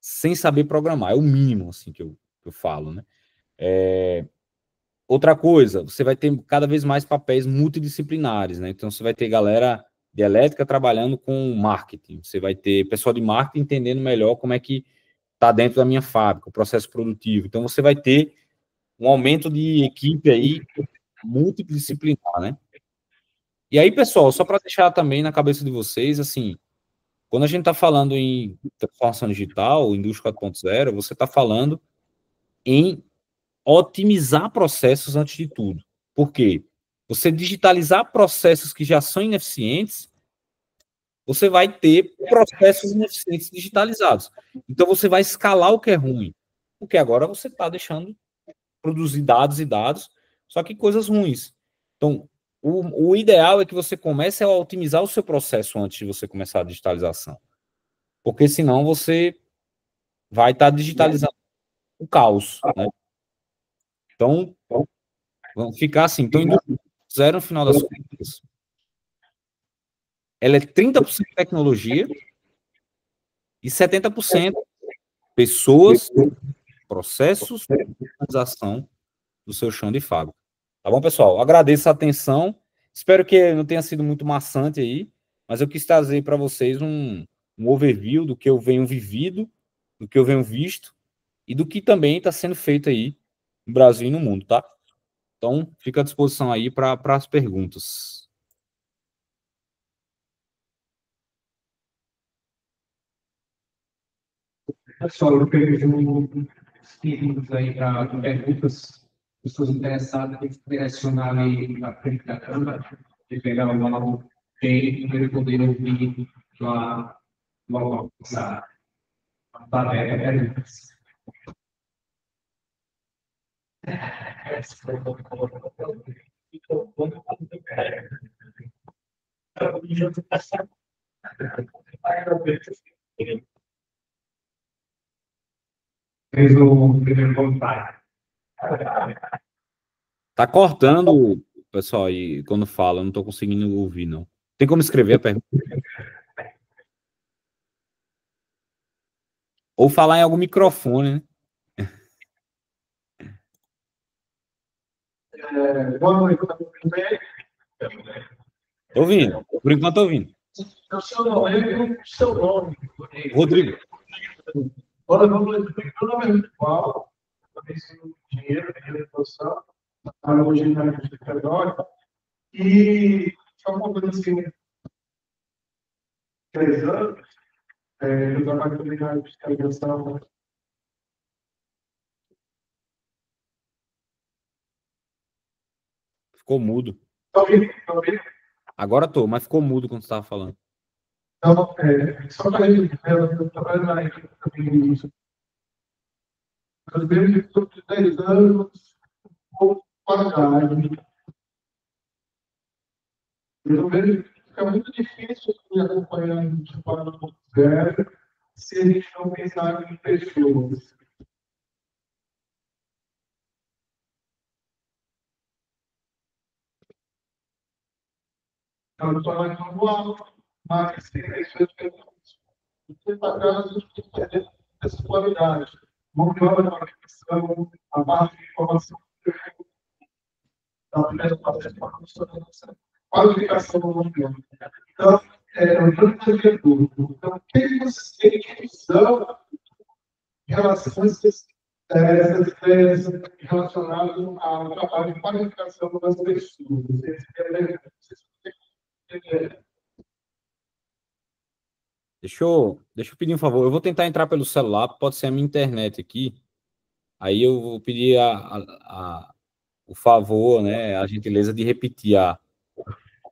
sem saber programar, é o mínimo assim que eu falo, né? Outra coisa, você vai ter cada vez mais papéis multidisciplinares, né? Então, você vai ter galera de elétrica trabalhando com marketing, você vai ter pessoal de marketing entendendo melhor como é que está dentro da minha fábrica, o processo produtivo. Então, você vai ter um aumento de equipe aí multidisciplinar, né? E aí, pessoal, só para deixar também na cabeça de vocês, assim, quando a gente está falando em transformação digital, indústria 4.0, você está falando em otimizar processos antes de tudo. Por quê? Você digitalizar processos que já são ineficientes, você vai ter processos ineficientes digitalizados. Então, você vai escalar o que é ruim. Porque agora você está deixando produzir dados e dados, só que coisas ruins. Então, o ideal é que você comece a otimizar o seu processo antes de você começar a digitalização. Porque senão você vai estar digitalizando o caos, né? Então, vamos ficar assim. Então, indústria zero no final das contas, ela é 30% tecnologia e 70% pessoas, processos, organização do seu chão de fábrica. Tá bom, pessoal? Agradeço a atenção. Espero que não tenha sido muito maçante aí, mas eu quis trazer para vocês um overview do que eu venho vivido, do que eu venho visto e do que também está sendo feito aí no Brasil e no mundo, tá? Então, fica à disposição aí para as perguntas. Pessoal, eu vejo pedidos aí para perguntas, pessoas interessadas em direcionar aí na frente da câmera, e pegar o valor tem para ele poder ouvir lá logo começar. Tá, perguntas. Fez o primeiro comentário. Tá cortando, pessoal, aí quando fala, eu não tô conseguindo ouvir, não. Tem como escrever a pergunta? Ou falar em algum microfone, né? Boa noite, tudo bem? Tô ouvindo. Por enquanto, tô ouvindo. O seu nome. Rodrigo. Agora vamos ler o nome virtual, dinheiro de produção, a hoje na indústria periódica, e só uma coisa assim, 3 anos, eu trabalho também na fiscalização. Ficou mudo. Está ouvindo? Está ouvindo? Agora tô, mas ficou mudo quando você tava falando. Então, só para ele, eu trabalho na equipe também disso. Às vezes, depois de 10 anos, ou qualidade. Eu vejo que fica muito difícil de acompanhar a gente para o zero se a gente não pensar em pessoas. Então, eu estou mais manual, mas tem pessoas que você está atrás, a gente tem que ter essa qualidade. Mão de obra na questão, a parte de informação, da primeira parte de qualificação do mão de obra. Então, eu estou entendendo. Então, o que você tem de visão em relação a esses essas ideias relacionadas ao trabalho de qualificação das pessoas. Deixa eu pedir um favor. Eu vou tentar entrar pelo celular, pode ser a minha internet aqui. Aí eu vou pedir o favor, né, a gentileza de repetir a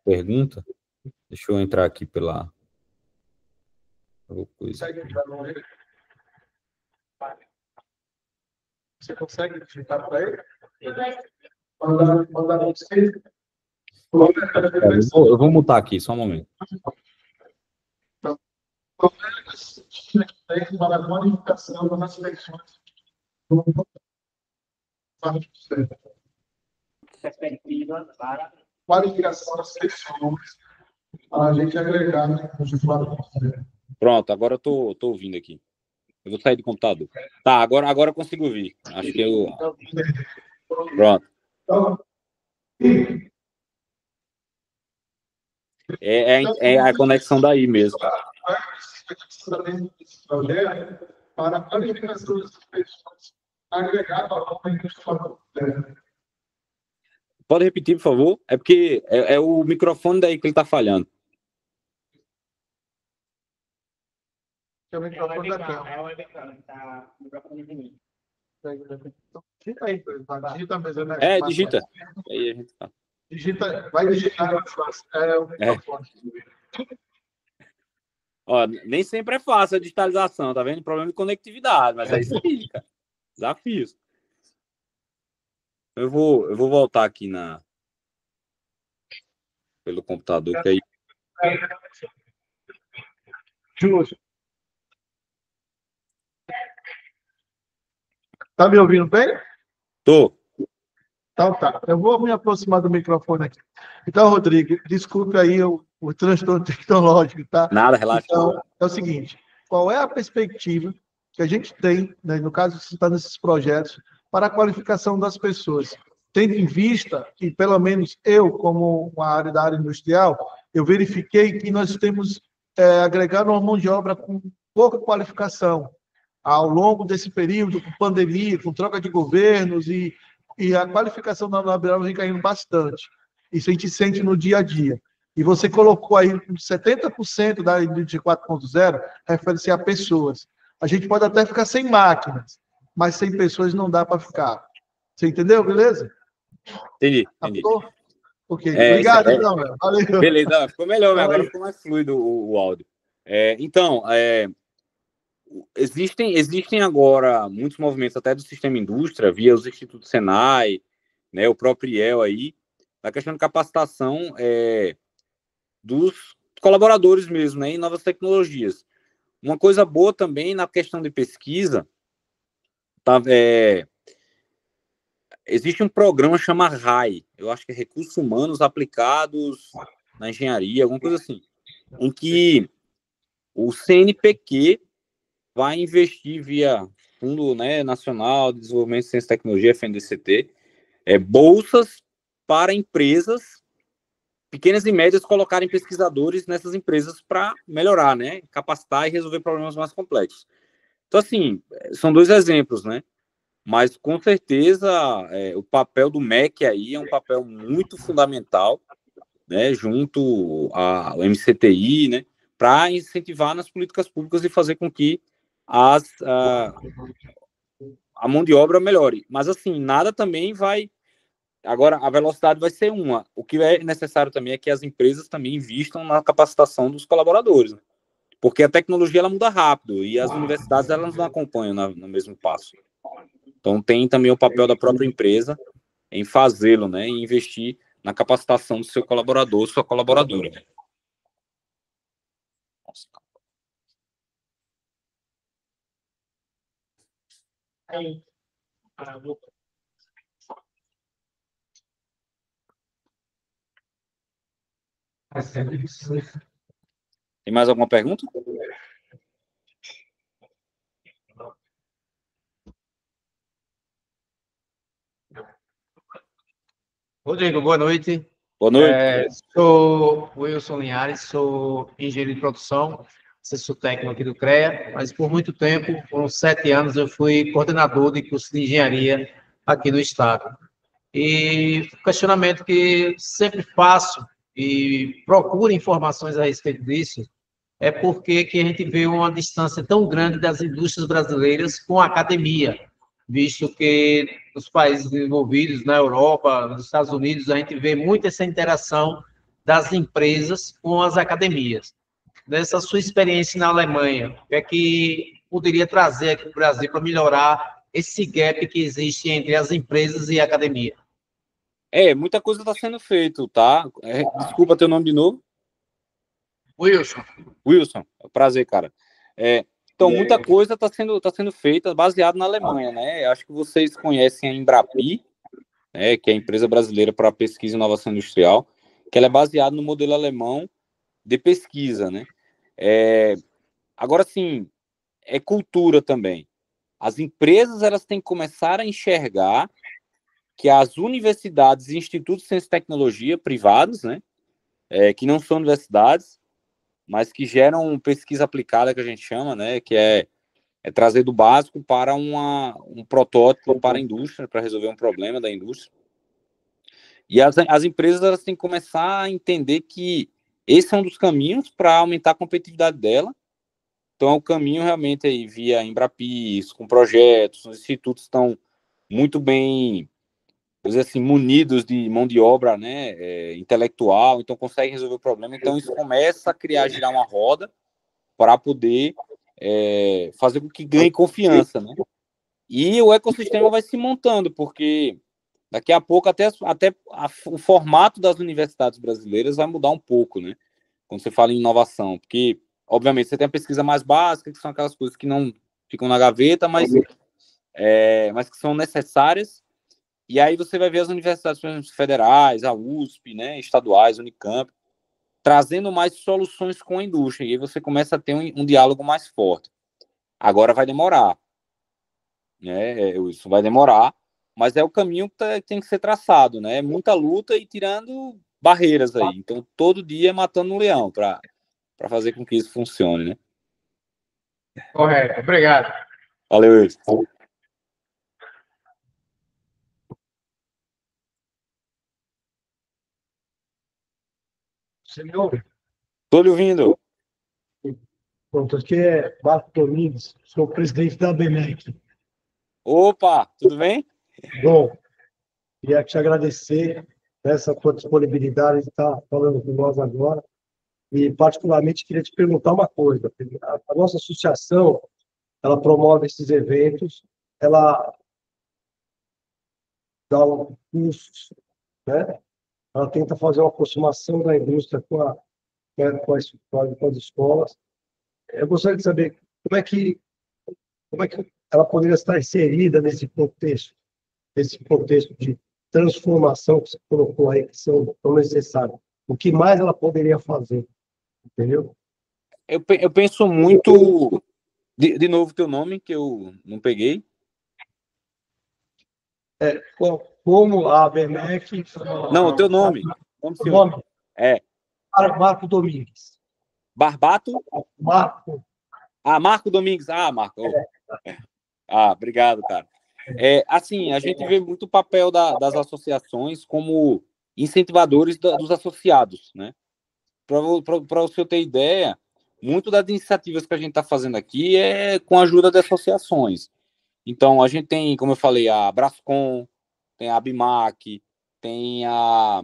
pergunta. Deixa eu entrar aqui pela coisa. Você consegue digitar para ele? Mandar você. Eu vou mutar aqui, só um momento. Para a qualificação das seleções. Perspectiva para qualificação das seleções. Para a gente agregar nos usuários. Pronto, agora eu tô ouvindo aqui. Eu vou sair do computador. Tá, agora eu consigo ouvir. Acho que eu. Pronto. É a conexão daí mesmo. Para a qualificação das pessoas, agregar valor para a indústria. Pode repetir, por favor? É porque é o microfone daí que ele está falhando. É o microfone da câmera. É o microfone de mim. Digita aí, digita mesmo, né? Digita. Aí a gente tá. Digita, vai digitar. É o microfone. Ó, nem sempre é fácil a digitalização, tá vendo? Problema de conectividade, mas é isso aí, cara. Desafios. Eu vou voltar aqui pelo computador, que aí. Justo. Tá me ouvindo bem? Tô. Então tá. Eu vou me aproximar do microfone aqui. Então, Rodrigo, desculpe aí o transtorno tecnológico, tá? Nada, relaxa. Então, é o seguinte, qual é a perspectiva que a gente tem, né, no caso, você está nesses projetos, para a qualificação das pessoas? Tendo em vista, e pelo menos eu, como uma área da área industrial, eu verifiquei que nós temos agregado uma mão de obra com pouca qualificação ao longo desse período, com pandemia, com troca de governos, e a qualificação da laboral vem caindo bastante. Isso a gente sente no dia a dia. E você colocou aí 70% da indústria 4.0 refere-se a pessoas. A gente pode até ficar sem máquinas, mas sem pessoas não dá para ficar. Você entendeu, beleza? Entendi. Ok, obrigado, então. Valeu. Beleza, ficou melhor, né? Agora ficou mais fluido o áudio. Então, existem agora muitos movimentos até do sistema indústria, via os institutos Senai, né, o próprio IEL aí, na questão de capacitação dos colaboradores mesmo, né, em novas tecnologias. Uma coisa boa também na questão de pesquisa, existe um programa chamado RAI, eu acho que é Recursos Humanos Aplicados na Engenharia, alguma coisa assim, em que o CNPq vai investir via Fundo, né, Nacional de Desenvolvimento de Ciência e Tecnologia, FNDCT, bolsas para empresas pequenas e médias colocarem pesquisadores nessas empresas para melhorar, né, capacitar e resolver problemas mais complexos. Então, assim, são dois exemplos, né? Mas, com certeza, o papel do MEC aí é um papel muito fundamental, né, junto ao MCTI, né, para incentivar nas políticas públicas e fazer com que a mão de obra melhore. Mas, assim, nada também vai... Agora, a velocidade vai ser uma. O que é necessário também é que as empresas também investam na capacitação dos colaboradores, né? Porque a tecnologia ela muda rápido e as universidades elas não acompanham no mesmo passo. Então, tem também o papel da própria empresa em fazê-lo, né? Em investir na capacitação do seu colaborador, sua colaboradora. Nossa. Tem mais alguma pergunta? Rodrigo, boa noite. Boa noite. Sou Wilson Linhares, sou engenheiro de produção. assessor técnico aqui do CREA, mas por muito tempo, foram 7 anos, eu fui coordenador de curso de engenharia aqui no estado. E o questionamento que sempre faço e procuro informações a respeito disso é porque que a gente vê uma distância tão grande das indústrias brasileiras com a academia, visto que nos países desenvolvidos, na Europa, nos Estados Unidos, a gente vê muito essa interação das empresas com as academias. Nessa sua experiência na Alemanha, o que é que poderia trazer aqui para o Brasil para melhorar esse gap que existe entre as empresas e a academia? Muita coisa está sendo feito, tá? Desculpa teu nome de novo. Wilson. Wilson, prazer, cara. Então, muita coisa está sendo feita baseado na Alemanha, né? Acho que vocês conhecem a Embrapi, né, que é a empresa brasileira para pesquisa e inovação industrial, que ela é baseada no modelo alemão de pesquisa, né? Agora, sim, é cultura também. As empresas elas têm que começar a enxergar que as universidades e institutos de ciência e tecnologia privados, né, que não são universidades, mas que geram pesquisa aplicada, que a gente chama, né, que é trazer do básico para um protótipo para a indústria, para resolver um problema da indústria. E as empresas elas têm que começar a entender que esse é um dos caminhos para aumentar a competitividade dela. Então, é o caminho realmente aí via Embrapis, com projetos, os institutos estão muito bem, vamos dizer assim, munidos de mão de obra, né, intelectual, então conseguem resolver o problema. Então, isso começa a girar uma roda para poder fazer com que ganhe confiança, né? E o ecossistema vai se montando, porque daqui a pouco até o formato das universidades brasileiras vai mudar um pouco, né? Quando você fala em inovação, porque, obviamente, você tem a pesquisa mais básica, que são aquelas coisas que não ficam na gaveta, mas que são necessárias. E aí você vai ver as universidades, por exemplo, federais, a USP, né, estaduais, Unicamp, trazendo mais soluções com a indústria. E aí você começa a ter um diálogo mais forte. Agora vai demorar, né? Isso vai demorar, mas é o caminho que tem que ser traçado, né? Muita luta e tirando barreiras aí. Então, todo dia matando um leão para fazer com que isso funcione, né? Correto, obrigado. Valeu, Wilson. Você me ouve? Estou lhe ouvindo. Pronto, aqui é Marco Domingues, sou presidente da ABMEC. Opa, tudo bem? Bom, queria te agradecer essa tua disponibilidade de estar falando com nós agora. E, particularmente, queria te perguntar uma coisa. A nossa associação, ela promove esses eventos, ela dá cursos, né? Ela tenta fazer uma aproximação da indústria com as escolas. Eu gostaria de saber como é que ela poderia estar inserida nesse contexto de transformação que você colocou aí, que são tão necessários. O que mais ela poderia fazer, entendeu? Eu penso muito... De novo, teu nome, que eu não peguei. Como a ABMEC... Não, o teu nome. O nome? Marco Domingues. Barbato? Marco. Marco Domingues. Marco. Obrigado, cara. Assim, a gente vê muito o papel das associações como incentivadores dos associados, né? Para o senhor ter ideia, muito das iniciativas que a gente está fazendo aqui é com a ajuda de associações. Então, a gente tem, como eu falei, a Brascom, tem a ABMAC, tem a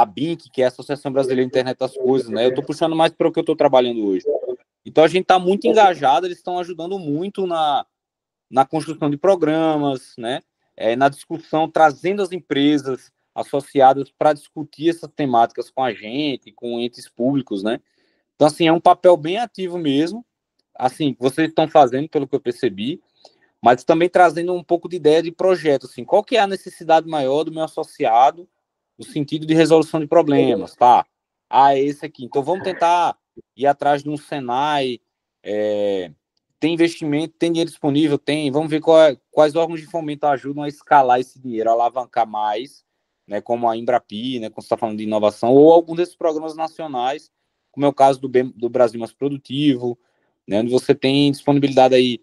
BINC, que é a Associação Brasileira de Internet das Coisas, né? Eu estou puxando mais para o que eu estou trabalhando hoje. Então, a gente está muito engajado, eles estão ajudando muito na construção de programas, né? Na discussão, trazendo as empresas associadas para discutir essas temáticas com a gente, com entes públicos, né? Então, assim, é um papel bem ativo mesmo, assim, que vocês estão fazendo, pelo que eu percebi, mas também trazendo um pouco de ideia de projeto, assim, qual que é a necessidade maior do meu associado no sentido de resolução de problemas, tá? Esse aqui. Então, vamos tentar ir atrás de um Senai, tem investimento, tem dinheiro disponível? Tem. Vamos ver quais órgãos de fomento ajudam a escalar esse dinheiro, a alavancar mais, né, como a Embrapi, né, quando você está falando de inovação, ou algum desses programas nacionais como é o caso do Brasil Mais Produtivo, né, onde você tem disponibilidade aí,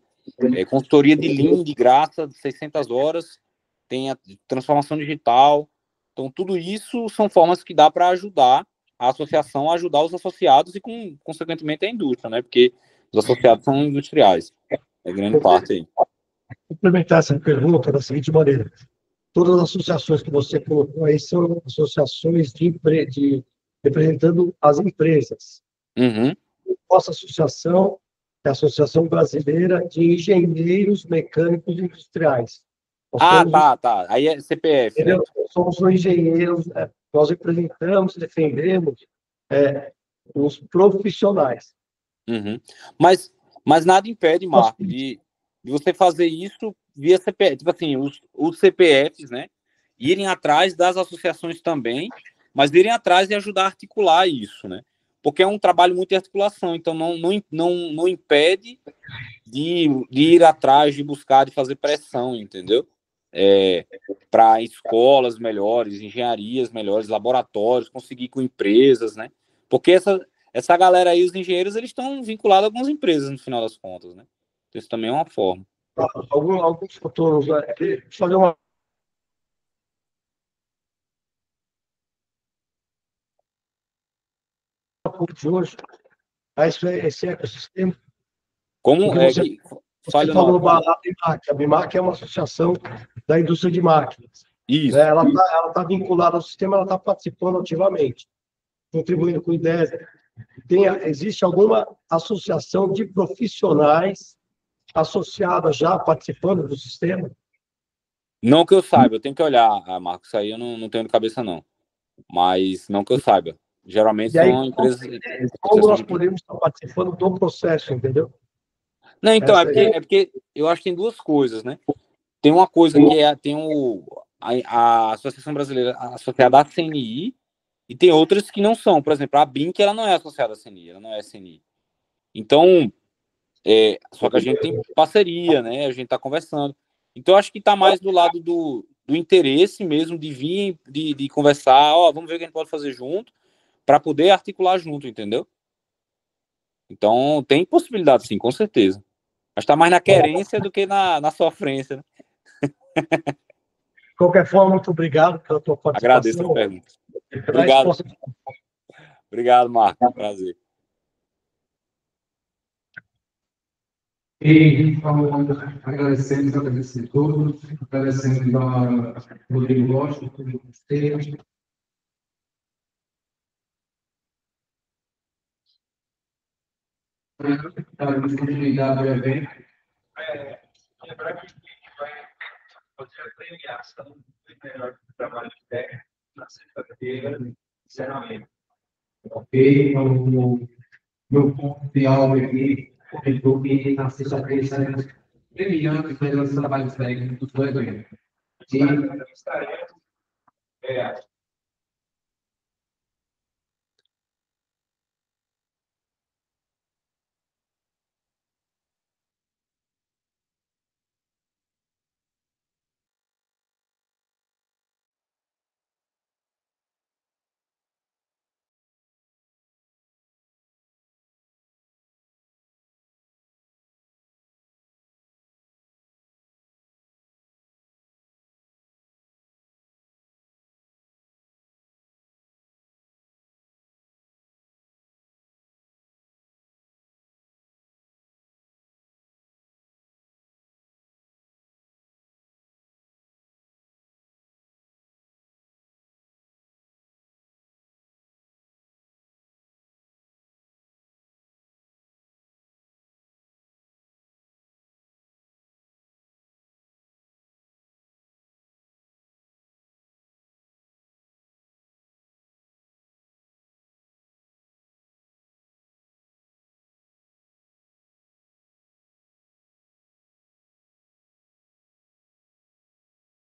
consultoria de Lean de graça, de 600 horas, tem a transformação digital. Então, tudo isso são formas que dá para ajudar a associação a ajudar os associados e, consequentemente, a indústria, né? Porque os associados são industriais, é grande parte aí. Complementar essa pergunta da seguinte maneira: todas as associações que você colocou aí são associações representando as empresas. Uhum. Nossa associação é a Associação Brasileira de Engenheiros Mecânicos Industriais. Tá. Aí é CPF, né? Somos engenheiros, nós representamos, defendemos os profissionais. Uhum. Mas nada impede, Marco, de você fazer isso via CPF. Tipo assim, os CPFs, né? Irem atrás das associações também, mas irem atrás e ajudar a articular isso, né? Porque é um trabalho muito de articulação, então não impede de ir atrás, de buscar, de fazer pressão, entendeu? Para escolas melhores, engenharias melhores, laboratórios, conseguir com empresas, né? Porque essa galera aí, os engenheiros, eles estão vinculados a algumas empresas, no final das contas, né? Isso também é uma forma. Alguns fatores, fazer uma de hoje, esse ecossistema. Como é Você que... Fale falou o nome. da BIMAC. A BIMAC é uma associação da indústria de máquinas. Isso. Né? Ela tá vinculada ao sistema, ela está participando ativamente, contribuindo com ideias. Existe alguma associação de profissionais associada já participando do sistema? Não que eu saiba, eu tenho que olhar, Marcos, isso aí eu não tenho de cabeça, não. Mas não que eu saiba. Geralmente são empresas... Como nós podemos estar participando do processo, entendeu? Não, então, é porque eu acho que tem duas coisas, né? Tem uma coisa que tem a Associação Brasileira associada à CNI, e tem outras que não são. Por exemplo, a BINC, ela não é associada à CNI, ela não é CNI. Então, só que a gente tem parceria, né? A gente está conversando. Então, acho que está mais do lado do interesse mesmo de vir, de conversar, vamos ver o que a gente pode fazer junto, para poder articular junto, entendeu? Então, tem possibilidade, sim, com certeza. Mas está mais na querência do que na sofrência, né? De qualquer forma, muito obrigado pela tua participação. Agradeço a pergunta. Obrigado. Obrigado, Marco. Prazer. E agradecemos a presença de todos, agradecendo a Rodrigo Rocha, Rodrigo Esteves. Daremos continuidade ao evento. Lembrar que a gente vai fazer a premiação do melhor trabalho técnico na sexta-feira, encerramento. Ok, então, meu ponto de aula aqui comentou que na sexta-feira estaremos premiando os melhores trabalhos técnicos do evento. Estaremos